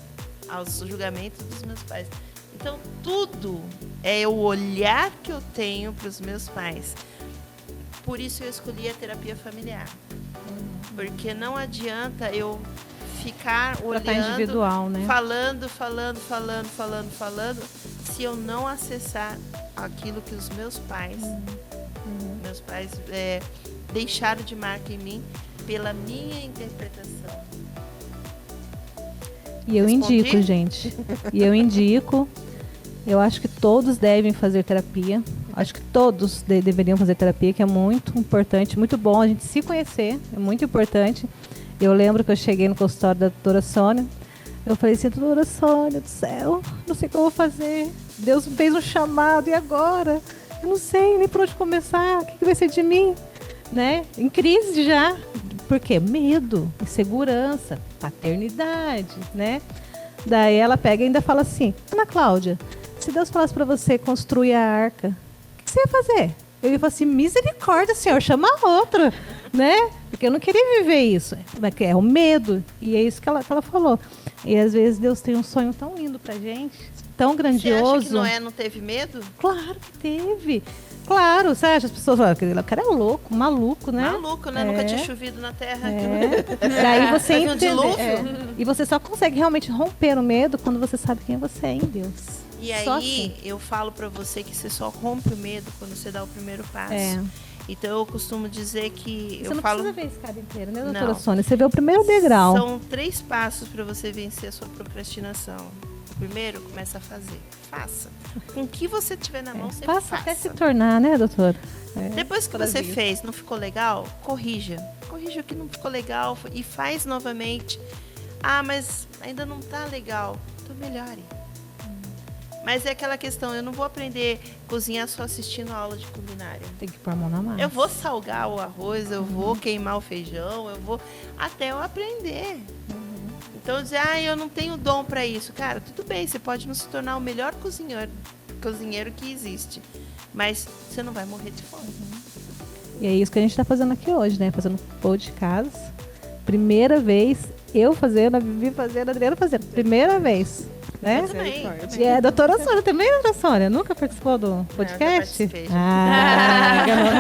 aos julgamentos dos meus pais. Então, tudo é o olhar que eu tenho para os meus pais. Por isso eu escolhi a terapia familiar. Porque não adianta eu ficar olhando, Tratar individual, né? falando, se eu não acessar aquilo que os meus pais, deixaram de marca em mim pela minha interpretação. E eu Respondi? indico, gente. E eu indico. Eu acho que todos devem fazer terapia. Acho que todos deveriam fazer terapia, que é muito importante, muito bom a gente se conhecer, é muito importante. Eu lembro que eu cheguei no consultório da doutora Sônia. Eu falei assim: doutora Sônia do céu, não sei o que eu vou fazer. Deus me fez um chamado, e agora? Eu não sei nem por onde começar, o que vai ser de mim? Né? Em crise já. Por quê? Medo, insegurança, paternidade, né? Daí ela pega e ainda fala assim: Ana Cláudia, se Deus falasse para você construir a arca, o que você ia fazer? Eu ia falar assim: misericórdia, Senhor, chama outra, né? Porque eu não queria viver isso. É o medo. E é isso que ela falou. E às vezes Deus tem um sonho tão lindo pra gente, tão Você grandioso. acha que Noé não teve medo? Claro que teve. Claro, você acha? As pessoas falam, o cara é louco, maluco, né? Maluco, né? É. Nunca tinha chovido na Terra. É. Daí você Teve um entende. dilúvio? E você só consegue realmente romper o medo quando você sabe quem você é em Deus. E Só aí, assim. eu falo pra você que você só rompe o medo quando você dá o primeiro passo. É. Então, eu costumo dizer que Você eu não falo... precisa ver a escada inteira, né, doutora Não. Sônia? Você vê o primeiro degrau. São 3 passos para você vencer a sua procrastinação. O primeiro, começa a fazer. Faça. Com o que você tiver na mão, você Faça faça. até se tornar, né, doutora? É, Depois que Brasil. você fez, não ficou legal, corrija. Corrija o que não ficou legal e faz novamente. Ah, mas ainda não tá legal. Então melhore. Mas é aquela questão, eu não vou aprender a cozinhar só assistindo a aula de culinária. Tem que pôr a mão na massa. Eu vou salgar o arroz, eu vou queimar o feijão, eu vou até eu aprender. Então dizer, eu não tenho dom para isso. Cara, tudo bem, você pode não se tornar o melhor cozinheiro que existe. Mas você não vai morrer de fome. E é isso que a gente está fazendo aqui hoje, né? Fazendo pão de casa. Primeira vez, eu fazendo, a Vivi fazendo, a Adriana fazendo. Primeira vez, né? Também. E a doutora Sônia também, doutora Sônia? Nunca participou do podcast? participei. Enganou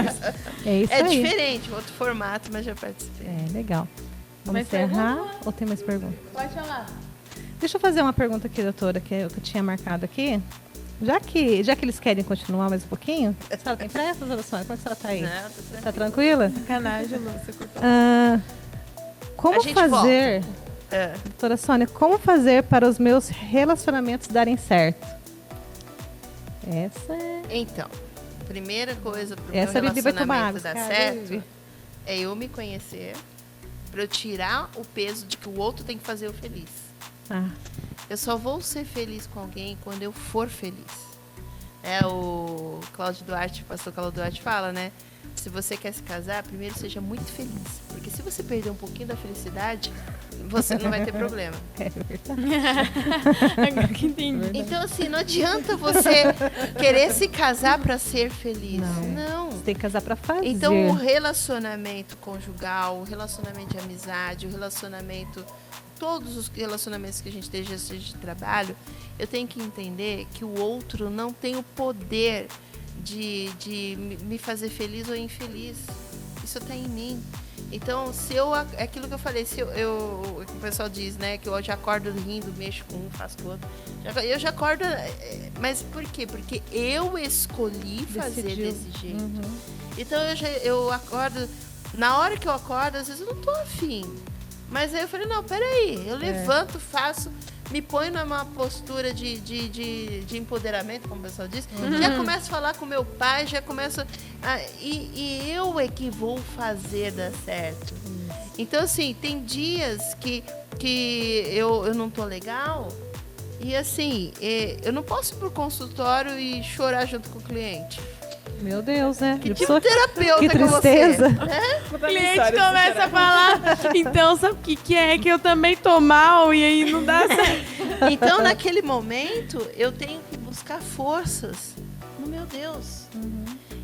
nós. É isso É aí. diferente, outro formato, mas já participei. É, legal. Vamos Mais encerrar pergunta? ou tem mais perguntas? Pode falar. Deixa eu fazer uma pergunta aqui, doutora, que eu tinha marcado aqui. Já que eles querem continuar mais um pouquinho, a senhora tem pressa, doutora Sônia? Como é que a senhora tá aí? Não, tô tranquila. Tá tranquila? Sacanagem, Lu, você cortou. Como A gente fazer, É. doutora Sônia, como fazer para os meus relacionamentos darem certo? Essa é... Então, primeira coisa pro Essa meu Bibi vai tomar relacionamento água, dar cara, certo Bibi. é eu me conhecer, pra eu tirar o peso de que o outro tem que fazer eu feliz. Ah, Eu só vou ser feliz com alguém quando eu for feliz. O Cláudio Duarte, o pastor Cláudio Duarte fala, né? Se você quer se casar, primeiro seja muito feliz. Porque se você perder um pouquinho da felicidade, você não vai ter problema. é verdade. Agora que entendi. Então, assim, não adianta você querer se casar para ser feliz. Não. Você tem que casar para fazer. Então, o relacionamento conjugal, o relacionamento de amizade, o relacionamento... Todos os relacionamentos que a gente tem de trabalho, eu tenho que entender que o outro não tem o poder de me fazer feliz ou infeliz. Isso está em mim. Então, se eu... É aquilo que eu falei, se o pessoal diz, né? Que eu já acordo rindo, mexo com um, faço com o outro. Eu já acordo... Mas por quê? Porque eu escolhi fazer Decidiu. desse jeito. Então, eu acordo... Na hora que eu acordo, às vezes eu não tô afim. Mas aí eu falei, não, peraí. Eu levanto, faço... Me ponho numa postura de empoderamento, como o pessoal diz. Já começo a falar com meu pai, já começo... E eu é que vou fazer dar certo. Então, assim, tem dias que eu não tô legal. E, assim, eu não posso ir pro consultório e chorar junto com o cliente. Meu Deus, né? Que Já tipo pensou? de terapeuta Que que você tristeza. O cliente começa a falar, então sabe o que é? Que eu também tô mal e aí não dá certo. Então, naquele momento, eu tenho que buscar forças no meu Deus.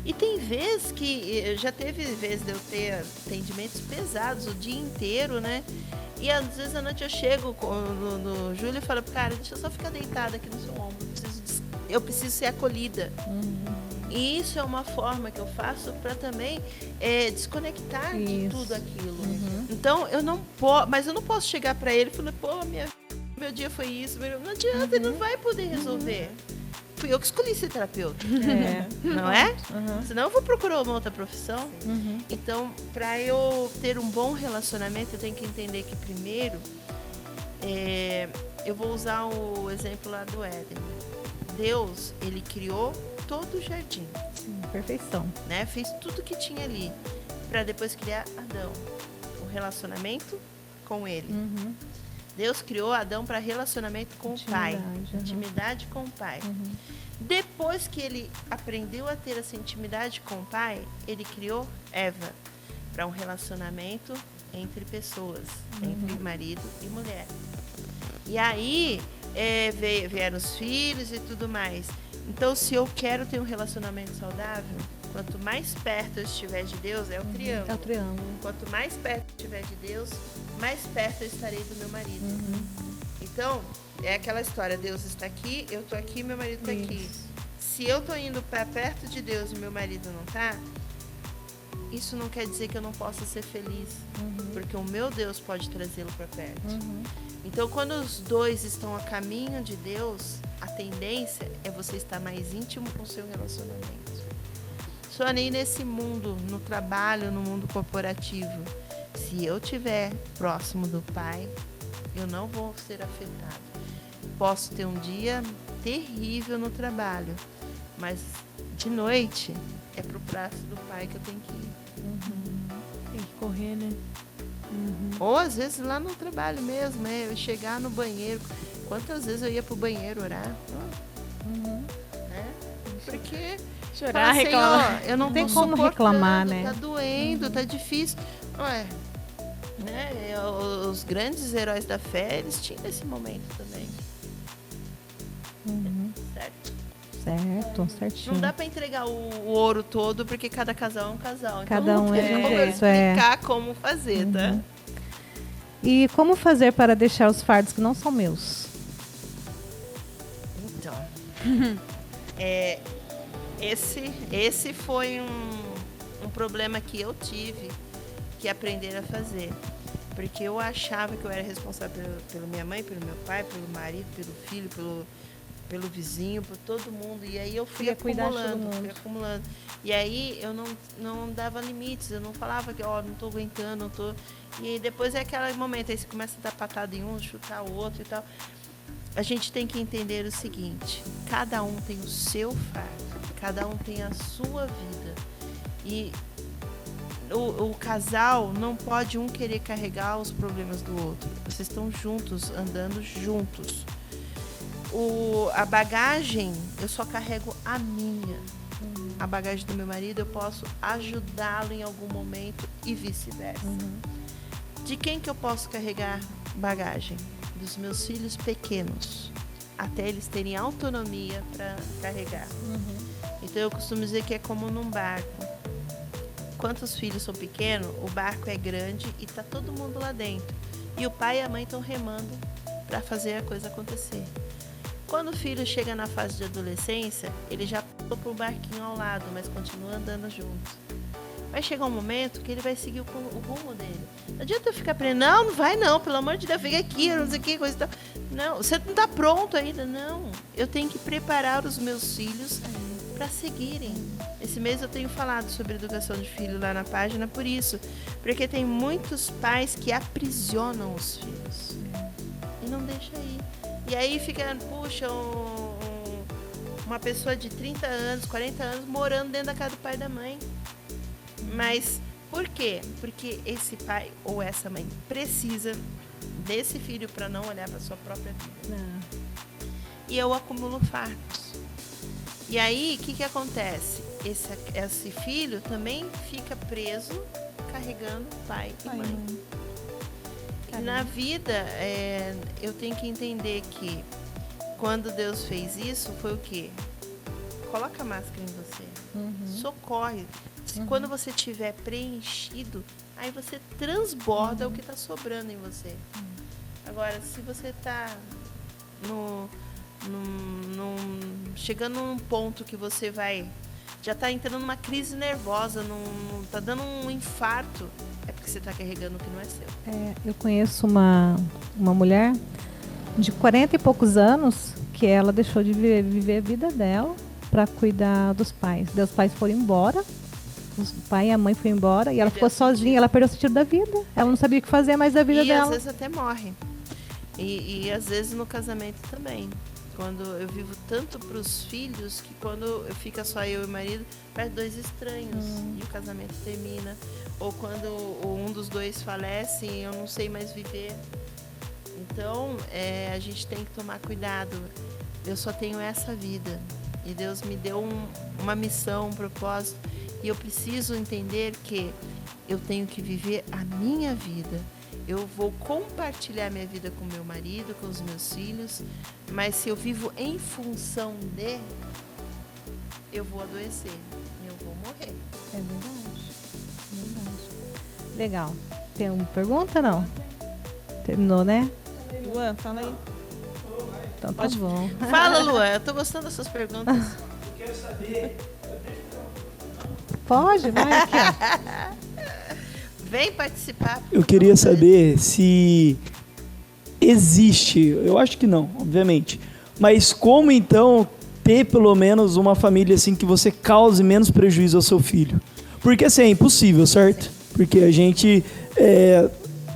E tem vezes que... Já teve vezes de eu ter atendimentos pesados o dia inteiro, né? E às vezes à noite eu chego no Júlio e falo, cara, deixa eu só ficar deitada aqui no seu ombro. Eu preciso ser acolhida. E isso é uma forma que eu faço para também desconectar de tudo aquilo. Então, eu não posso... Mas eu não posso chegar para ele e falar, pô, meu dia foi isso. Não adianta, ele não vai poder resolver. Fui eu que escolhi ser terapeuta. Não é? Senão eu vou procurar uma outra profissão. Então, para eu ter um bom relacionamento, eu tenho que entender que primeiro, eu vou usar o exemplo lá do Éden. Deus, ele criou todo o jardim, Sim, perfeição. né? Fez tudo que tinha ali para depois criar Adão, o relacionamento com ele. Deus criou Adão para relacionamento com o pai, intimidade com o pai. Depois que ele aprendeu a ter essa intimidade com o pai, ele criou Eva para um relacionamento entre pessoas, entre marido e mulher. E aí vieram os filhos e tudo mais. Então, se eu quero ter um relacionamento saudável, quanto mais perto eu estiver de Deus, é o triângulo. É o triângulo. Quanto mais perto eu estiver de Deus, mais perto eu estarei do meu marido. Então, é aquela história, Deus está aqui, eu tô aqui, meu marido tá aqui. Se eu tô indo para perto de Deus e meu marido não tá, isso não quer dizer que eu não possa ser feliz, porque o meu Deus pode trazê-lo para perto. Então, quando os dois estão a caminho de Deus, a tendência é você estar mais íntimo com o seu relacionamento. Só nem nesse mundo, no trabalho, no mundo corporativo. Se eu estiver próximo do Pai, eu não vou ser afetado. Posso ter um dia terrível no trabalho, mas de noite é pro braço do Pai que eu tenho que ir. Tem que correr, né? Ou às vezes lá no trabalho mesmo, eu chegar no banheiro. Quantas vezes eu ia pro banheiro orar? Né? Porque Chorar, fala, reclamar. Senhor, eu não Tem tô como suportando, reclamar, né? Tá doendo, tá difícil. Ué, né? Os grandes heróis da fé, eles tinham esse momento também. Certo? Certo, certinho. Não dá pra entregar o ouro todo, porque cada casal é um casal. Então Cada um não é tem de um como eu jeito, é. explicar como fazer, tá? E como fazer para deixar os fardos que não são meus? Então, esse foi um problema que eu tive que aprender a fazer. Porque eu achava que eu era responsável pela minha mãe, pelo meu pai, pelo marido, pelo filho, pelo vizinho, por todo mundo. E aí eu fui Ia cuidar de todo acumulando, mundo. E aí eu não dava limites, eu não falava que, não tô aguentando, não tô... E aí depois é aquele momento, aí você começa a dar patada em um, chutar o outro e tal. A gente tem que entender o seguinte, cada um tem o seu fardo, cada um tem a sua vida. E o casal não pode um querer carregar os problemas do outro. Vocês estão juntos, andando juntos. A bagagem, eu só carrego a minha. A bagagem do meu marido, eu posso ajudá-lo em algum momento e vice-versa. De quem que eu posso carregar bagagem? Dos meus filhos pequenos, até eles terem autonomia para carregar. Então eu costumo dizer que é como num barco. Quantos filhos são pequenos, o barco é grande e tá todo mundo lá dentro. E o pai e a mãe estão remando para fazer a coisa acontecer. Quando o filho chega na fase de adolescência, ele já pulou pro barquinho ao lado, mas continua andando junto. Vai chegar um momento que ele vai seguir o rumo dele. Não adianta eu ficar aprendendo, não vai não, pelo amor de Deus, fica aqui, não sei o que, coisa e tal. Não, você não está pronto ainda, não. Eu tenho que preparar os meus filhos para seguirem. Esse mês eu tenho falado sobre educação de filho lá na página por isso. Porque tem muitos pais que aprisionam os filhos. E não deixa ir. E aí fica, puxa, uma pessoa de 30 anos, 40 anos, morando dentro da casa do pai e da mãe. Mas por quê? Porque esse pai ou essa mãe precisa desse filho para não olhar para sua própria vida. E eu acumulo fardos. E aí, o que acontece? Esse filho também fica preso carregando pai e mãe. E na vida, eu tenho que entender que quando Deus fez isso, foi o quê? Coloca a máscara em você. Socorre. Quando você estiver preenchido, aí você transborda o que está sobrando em você. Agora, se você está chegando num ponto que você já está entrando numa crise nervosa, está dando um infarto, é porque você está carregando o que não é seu. Eu conheço uma mulher de 40 e poucos anos que ela deixou de viver a vida dela para cuidar dos pais. Os pais foram embora. O pai e a mãe foram embora e ela ficou sozinha, ela perdeu o sentido da vida. Ela não sabia o que fazer mais da vida dela. E às vezes até morre. E às vezes no casamento também. Quando eu vivo tanto para os filhos que quando fica só eu e o marido, parece dois estranhos e o casamento termina. Ou quando um dos dois falece e eu não sei mais viver. Então, a gente tem que tomar cuidado. Eu só tenho essa vida. E Deus me deu uma missão, um propósito. E eu preciso entender que eu tenho que viver a minha vida. Eu vou compartilhar minha vida com meu marido, com os meus filhos, mas se eu vivo em função de, eu vou adoecer, eu vou morrer. É verdade. Legal. Tem uma pergunta, não? Terminou, né? Luan, fala aí. Então tá bom. Fala, Luan, eu tô gostando das suas perguntas. Eu quero saber. Pode, vai aqui, ó. Vem participar. Eu queria saber se existe, eu acho que não, obviamente, mas como então ter pelo menos uma família assim que você cause menos prejuízo ao seu filho? Porque assim, é impossível, certo? Porque a gente,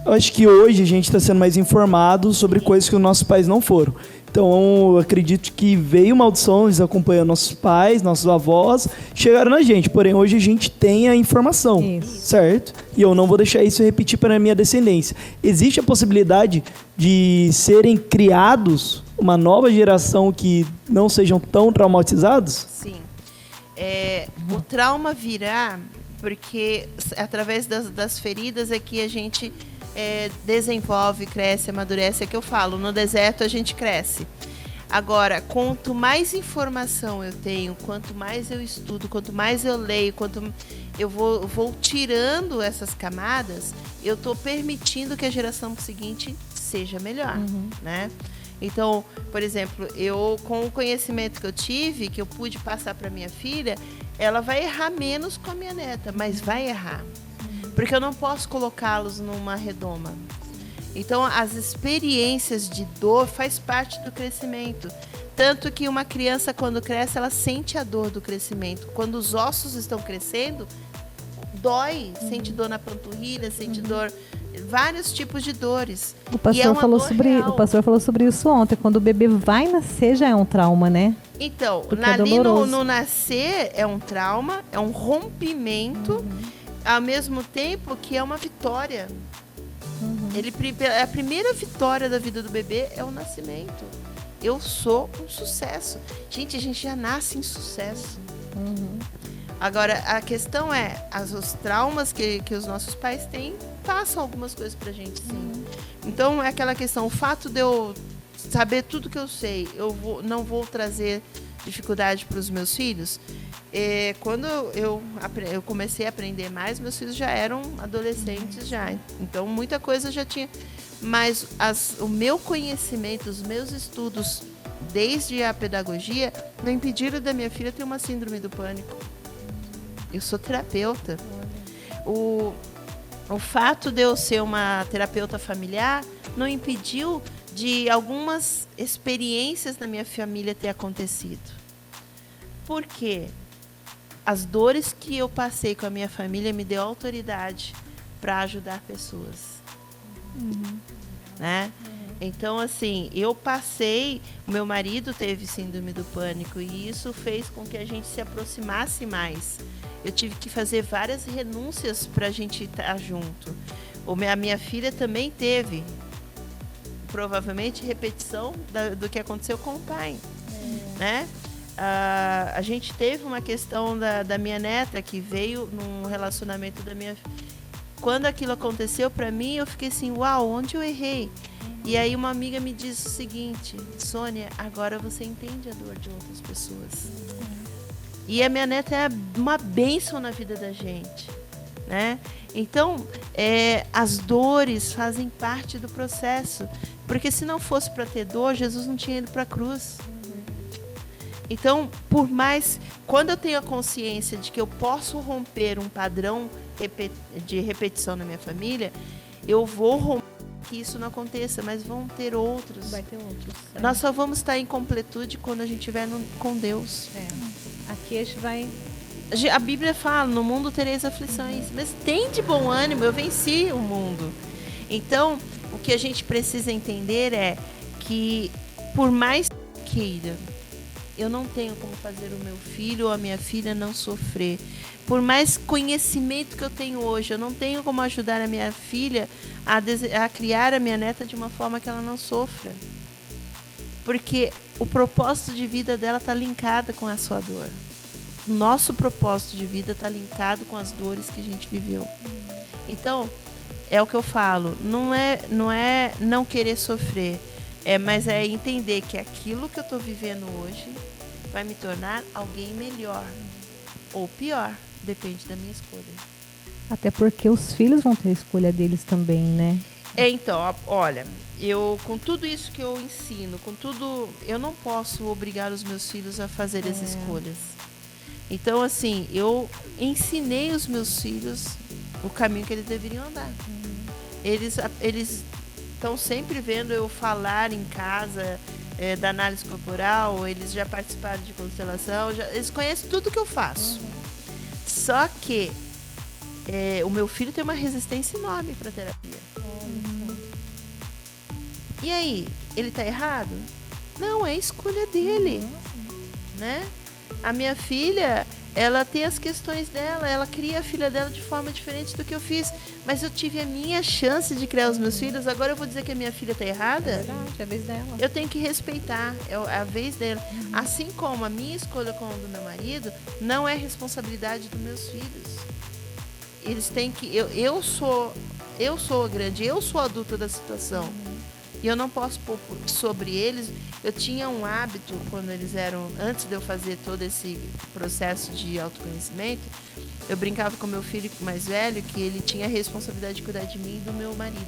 eu acho que hoje a gente está sendo mais informado sobre coisas que os nossos pais não foram. Então, eu acredito que veio maldição, eles acompanham nossos pais, nossos avós, chegaram na gente. Porém, hoje a gente tem a informação, Isso. certo? E eu não vou deixar isso repetir para a minha descendência. Existe a possibilidade de serem criados uma nova geração que não sejam tão traumatizados? Sim. O trauma virá porque através das feridas é que a gente desenvolve, cresce, amadurece. É que eu falo, no deserto a gente cresce. Agora, quanto mais informação eu tenho, quanto mais eu estudo, quanto mais eu leio, quanto eu vou tirando essas camadas, eu estou permitindo que a geração seguinte seja melhor, né? Então, por exemplo, eu com o conhecimento que eu tive, que eu pude passar para minha filha, ela vai errar menos com a minha neta, mas vai errar. Porque eu não posso colocá-los numa redoma. Então, as experiências de dor faz parte do crescimento. Tanto que uma criança, quando cresce, ela sente a dor do crescimento. Quando os ossos estão crescendo, dói. Sente dor na panturrilha, sente dor... Vários tipos de dores. O pastor falou sobre isso ontem. Quando o bebê vai nascer, já é um trauma, né? Então, Porque ali é doloroso. no nascer é um trauma, é um rompimento, ao mesmo tempo que é uma vitória. A primeira vitória da vida do bebê é o nascimento. Eu sou um sucesso. Gente, a gente já nasce em sucesso. Agora, a questão é, os traumas que os nossos pais têm, passam algumas coisas pra gente, sim. Então, é aquela questão, o fato de eu saber tudo que eu sei, não vou trazer dificuldade para os meus filhos. Quando eu comecei a aprender mais, meus filhos já eram adolescentes já. Então, muita coisa já tinha. Mas o meu conhecimento, os meus estudos, desde a pedagogia, não impediram da minha filha ter uma síndrome do pânico. Eu sou terapeuta. O fato de eu ser uma terapeuta familiar não impediu de algumas experiências na minha família ter acontecido. Por quê? As dores que eu passei com a minha família me deu autoridade para ajudar pessoas. Né? Então, assim, eu passei... O meu marido teve síndrome do pânico e isso fez com que a gente se aproximasse mais. Eu tive que fazer várias renúncias para a gente estar junto. A minha filha também teve, provavelmente, repetição do que aconteceu com o pai. Né? A gente teve uma questão da minha neta, que veio num relacionamento da minha... Quando aquilo aconteceu para mim, eu fiquei assim, uau, onde eu errei? E aí uma amiga me disse o seguinte, Sônia, agora você entende a dor de outras pessoas. E a minha neta é uma bênção na vida da gente, né? Então, as dores fazem parte do processo. Porque se não fosse para ter dor, Jesus não tinha ido para a cruz. Então, por mais... Quando eu tenho a consciência de que eu posso romper um padrão de repetição na minha família, eu vou romper que isso não aconteça, mas vão ter outros. Vai ter outros. Nós só vamos estar em completude quando a gente estiver com Deus. Aqui a gente vai... A Bíblia fala, no mundo tereis aflições, mas tem de bom ânimo, eu venci o mundo. Então, o que a gente precisa entender é que, por mais que queira, eu não tenho como fazer o meu filho ou a minha filha não sofrer. Por mais conhecimento que eu tenho hoje, eu não tenho como ajudar a minha filha a criar a minha neta de uma forma que ela não sofra. Porque o propósito de vida dela está linkado com a sua dor. O nosso propósito de vida está linkado com as dores que a gente viveu. Então, é o que eu falo, não é não querer sofrer, mas é entender que aquilo que eu estou vivendo hoje vai me tornar alguém melhor ou pior, depende da minha escolha. Até porque os filhos vão ter a escolha deles também, né? Então, olha, eu com tudo isso que eu ensino, eu não posso obrigar os meus filhos a fazer as escolhas. Então, assim, eu ensinei os meus filhos o caminho que eles deveriam andar. Eles estão sempre vendo eu falar em casa da análise corporal, eles já participaram de constelação, eles conhecem tudo que eu faço. Só que o meu filho tem uma resistência enorme para terapia. E aí, ele tá errado? Não, é a escolha dele, né? A minha filha, ela tem as questões dela, ela cria a filha dela de forma diferente do que eu fiz, mas eu tive a minha chance de criar os meus filhos, agora eu vou dizer que a minha filha tá errada? É verdade, é a vez dela. Eu tenho que respeitar, é a vez dela. Assim como a minha escolha com o do meu marido não é responsabilidade dos meus filhos. Eles têm que... Eu sou a grande, eu sou a adulta da situação. E eu não posso pôr sobre eles. Eu tinha um hábito, quando eles eram... Antes de eu fazer todo esse processo de autoconhecimento, eu brincava com meu filho mais velho que ele tinha a responsabilidade de cuidar de mim e do meu marido.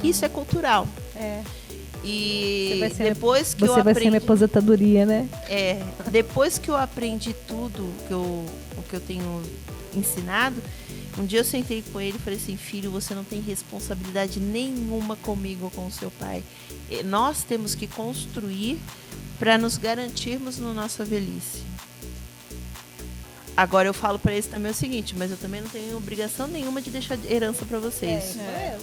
Isso é cultural. E depois que eu Você vai ser aprendi... minha aposentadoria, né? Depois que eu aprendi tudo o que eu tenho ensinado, um dia eu sentei com ele e falei assim: filho, você não tem responsabilidade nenhuma comigo ou com o seu pai. Nós temos que construir para nos garantirmos na nossa velhice. Agora eu falo para eles também o seguinte: mas eu também não tenho obrigação nenhuma de deixar herança para vocês.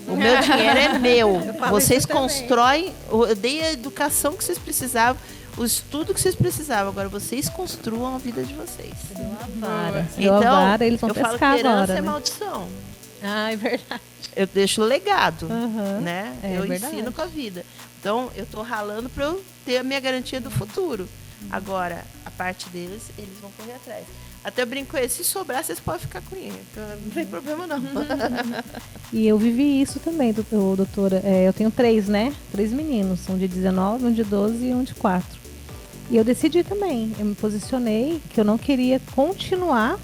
O meu dinheiro é meu. Vocês constroem. Eu dei a educação que vocês precisavam, o estudo que vocês precisavam. Agora vocês construam a vida de vocês. Então, vara, eles vão eu falo que pescar herança agora, é né? maldição. É verdade. Eu deixo legado, Aham, né? é Eu verdade. ensino com a vida. Então, eu tô ralando para eu ter a minha garantia do futuro. Agora, a parte deles, eles vão correr atrás. Até eu brinco com eles: se sobrar, vocês podem ficar com ele. Não tem problema, não. E eu vivi isso também, doutora. Eu tenho 3, né? 3 meninos. Um de 19, um de 12 e um de 4. E eu decidi também. Eu me posicionei que eu não queria continuar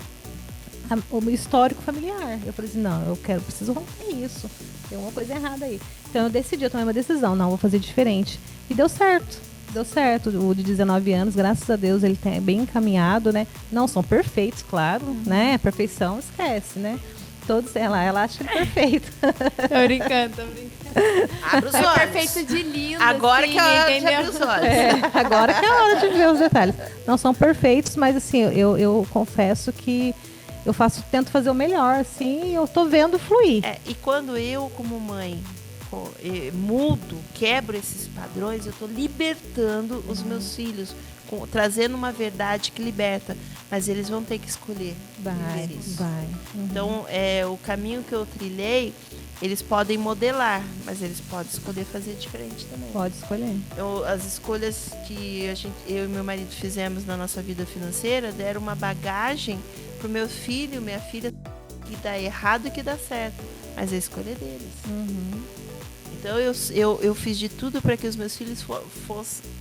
o meu histórico familiar. Eu falei assim: não, preciso romper isso. Tem uma coisa errada aí. Então eu decidi, eu tomei uma decisão. Não, vou fazer diferente. E deu certo. Deu certo. O de 19 anos, graças a Deus, ele é bem encaminhado, né? Não são perfeitos, claro, né? A perfeição esquece, né? Todos, ela acha ele perfeito. Tô brincando. Abre os olhos. Perfeito de lindo. Agora assim, que é a hora de entendeu? abrir os olhos. Agora que é a hora de ver os detalhes. Não são perfeitos, mas assim, eu confesso que eu tento fazer o melhor, assim, e eu tô vendo fluir. E quando eu, como mãe, mudo, quebro esses padrões, eu estou libertando os meus filhos, trazendo uma verdade que liberta. Mas eles vão ter que escolher viver isso. Vai. Então, o caminho que eu trilhei, eles podem modelar, mas eles podem escolher fazer diferente também. Pode escolher. As escolhas que eu e meu marido fizemos na nossa vida financeira deram uma bagagem para o meu filho, minha filha, que dá errado e que dá certo. Mas a escolha é deles. Então eu fiz de tudo para que os meus filhos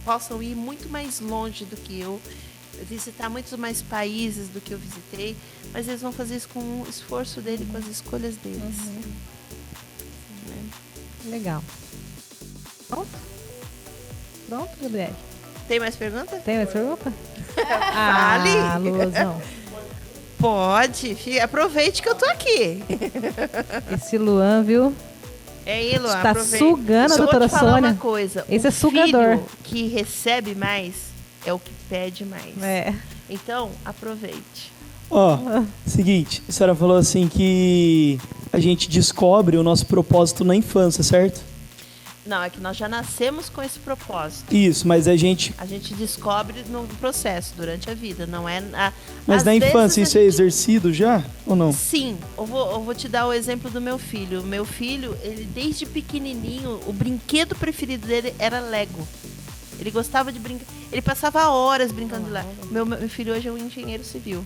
possam ir muito mais longe do que eu, visitar muitos mais países do que eu visitei, mas eles vão fazer isso com o esforço dele, com as escolhas deles. Legal. Pronto, Gabriel? Tem mais pergunta? Tem mais pergunta? Fale! Luazão. Pode, aproveite que eu tô aqui. Esse Luan, viu? Aí, Luan, Tá aproveita. sugando a Só vou doutora te falar Sônia. uma coisa. Esse o é sugador. filho que recebe mais é o que pede mais. Então, aproveite. Seguinte, a senhora falou assim que a gente descobre o nosso propósito na infância, certo? Não, é que nós já nascemos com esse propósito. Isso, mas a gente descobre no processo, durante a vida, não é... Mas às na vezes infância a isso é gente- exercido já ou não? Sim, eu vou te dar o exemplo do meu filho. Meu filho, ele desde pequenininho, o brinquedo preferido dele era Lego. Ele gostava de brincar, ele passava horas brincando de Lego. Meu filho hoje é um engenheiro civil.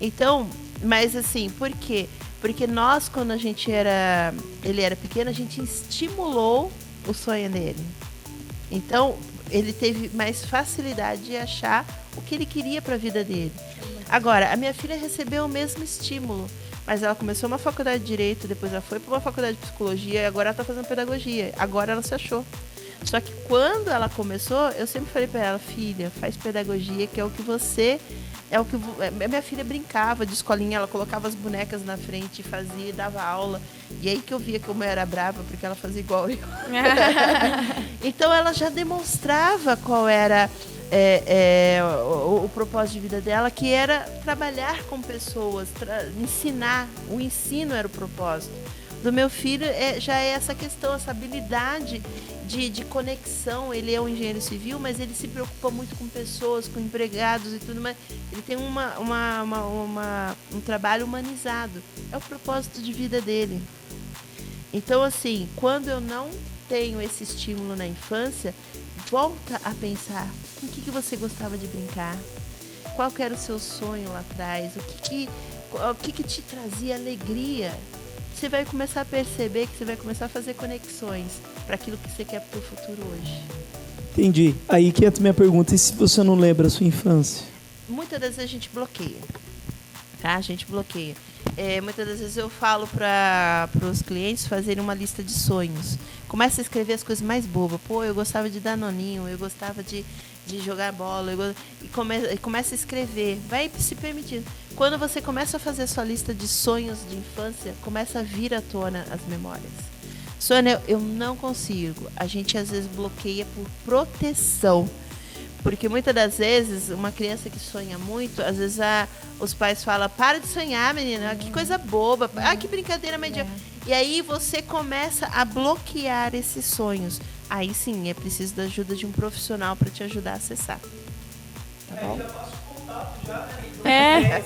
Então, mas assim, por quê? Porque nós, quando ele era pequeno, a gente estimulou o sonho dele. Então, ele teve mais facilidade de achar o que ele queria para a vida dele. Agora, a minha filha recebeu o mesmo estímulo, Mas ela começou uma faculdade de Direito, depois ela foi para uma faculdade de Psicologia e agora ela está fazendo Pedagogia. Agora ela se achou. Só que quando ela começou, eu sempre falei para ela, filha, faz Pedagogia, que é o que você... Minha filha brincava de escolinha, ela colocava as bonecas na frente, fazia e dava aula. E aí que eu via como eu era brava, porque ela fazia igual eu. Então ela já demonstrava qual era o propósito de vida dela, que era trabalhar com pessoas, ensinar. O ensino era o propósito. Do meu filho já é essa questão, essa habilidade de conexão. Ele é um engenheiro civil, mas ele se preocupa muito com pessoas, com empregados e tudo, mas ele tem um trabalho humanizado. É o propósito de vida dele. Então, assim, quando eu não tenho esse estímulo na infância, volta a pensar com o que você gostava de brincar, qual que era o seu sonho lá atrás, o que te trazia alegria. Você vai começar a perceber que você vai começar a fazer conexões para aquilo que você quer para o futuro hoje. Entendi. Aí que entra minha pergunta, e se você não lembra a sua infância? Muitas das vezes a gente bloqueia, tá? A gente bloqueia. Muitas das vezes eu falo para os clientes fazerem uma lista de sonhos. Começa a escrever as coisas mais bobas. Pô, eu gostava de danoninho, eu gostava de jogar bola. E começa a escrever. Vai se permitindo. Quando você começa a fazer a sua lista de sonhos de infância, começa a vir à tona as memórias. Sônia, eu não consigo. A gente às vezes bloqueia por proteção. Porque muitas das vezes, uma criança que sonha muito, às vezes os pais falam, para de sonhar, menina, que coisa boba, que brincadeira mediana. E aí você começa a bloquear esses sonhos. Aí sim, é preciso da ajuda de um profissional para te ajudar a acessar. Tá bom? É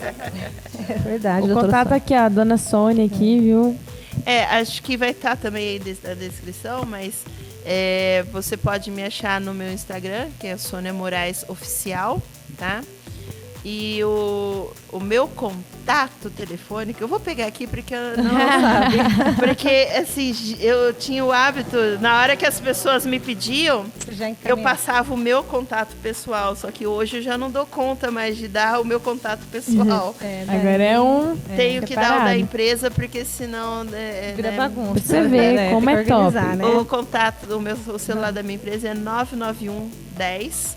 verdade. O contato aqui, a dona Sônia aqui, viu? Acho que vai estar também aí na descrição, mas você pode me achar no meu Instagram, que é Sônia Moraes Oficial, tá? E o meu contato telefônico, eu vou pegar aqui porque eu não sabe. Porque, assim, eu tinha o hábito, na hora que as pessoas me pediam, eu passava o meu contato pessoal. Só que hoje eu já não dou conta mais de dar o meu contato pessoal. Agora Tenho que separado. dar o da empresa, porque senão... Vira bagunça. Pra você ver como é top. Né? O contato do o celular da minha empresa é 991 10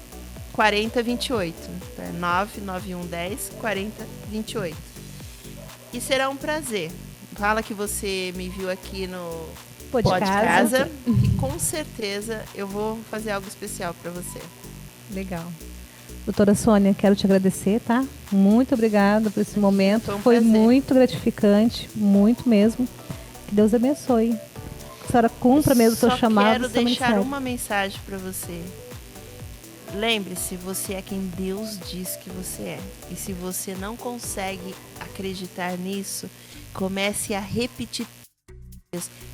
40 28. É 991 10 40 28. E será um prazer. Fala que você me viu aqui no Pô de Casa, e com certeza eu vou fazer algo especial para você. Legal. Doutora Sônia, quero te agradecer, tá? Muito obrigada por esse momento. Foi prazer. muito gratificante, muito mesmo. Que Deus abençoe. Que a senhora cumpra mesmo o seu chamado. Quero deixar uma mensagem para você. Lembre-se, você é quem Deus diz que você é. E se você não consegue acreditar nisso, comece a repetir.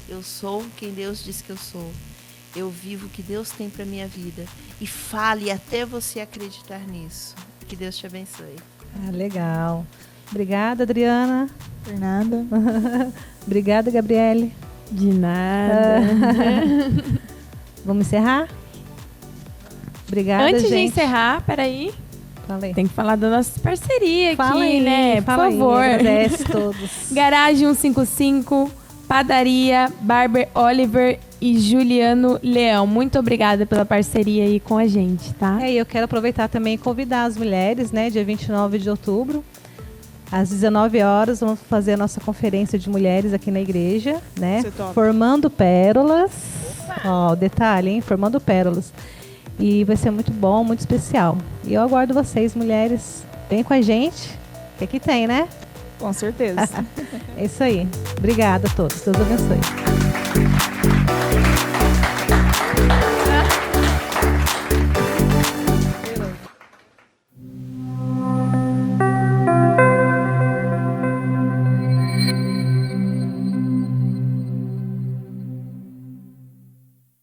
Eu sou quem Deus diz que eu sou. Eu vivo o que Deus tem para minha vida. E fale até você acreditar nisso. Que Deus te abençoe. Legal. Obrigada, Adriana. Por nada. Obrigada, Gabriele. De nada. Vamos encerrar? Obrigada, Antes gente. de encerrar, peraí. Falei. Tem que falar da nossa parceria aqui, Fala aí, né? Por fala favor. Aí, agradece todos. Garagem 155, Padaria, Barber Oliver e Juliano Leão. Muito obrigada pela parceria aí com a gente, tá? E eu quero aproveitar também e convidar as mulheres, né? Dia 29 de outubro, às 19 horas, vamos fazer a nossa conferência de mulheres aqui na igreja, né? Isso é top. Formando pérolas. Ó, o detalhe, hein? Formando pérolas. E vai ser muito bom, muito especial. E eu aguardo vocês, mulheres. Vem com a gente, que aqui tem, né? Com certeza. É isso aí. Obrigada a todos. Deus abençoe.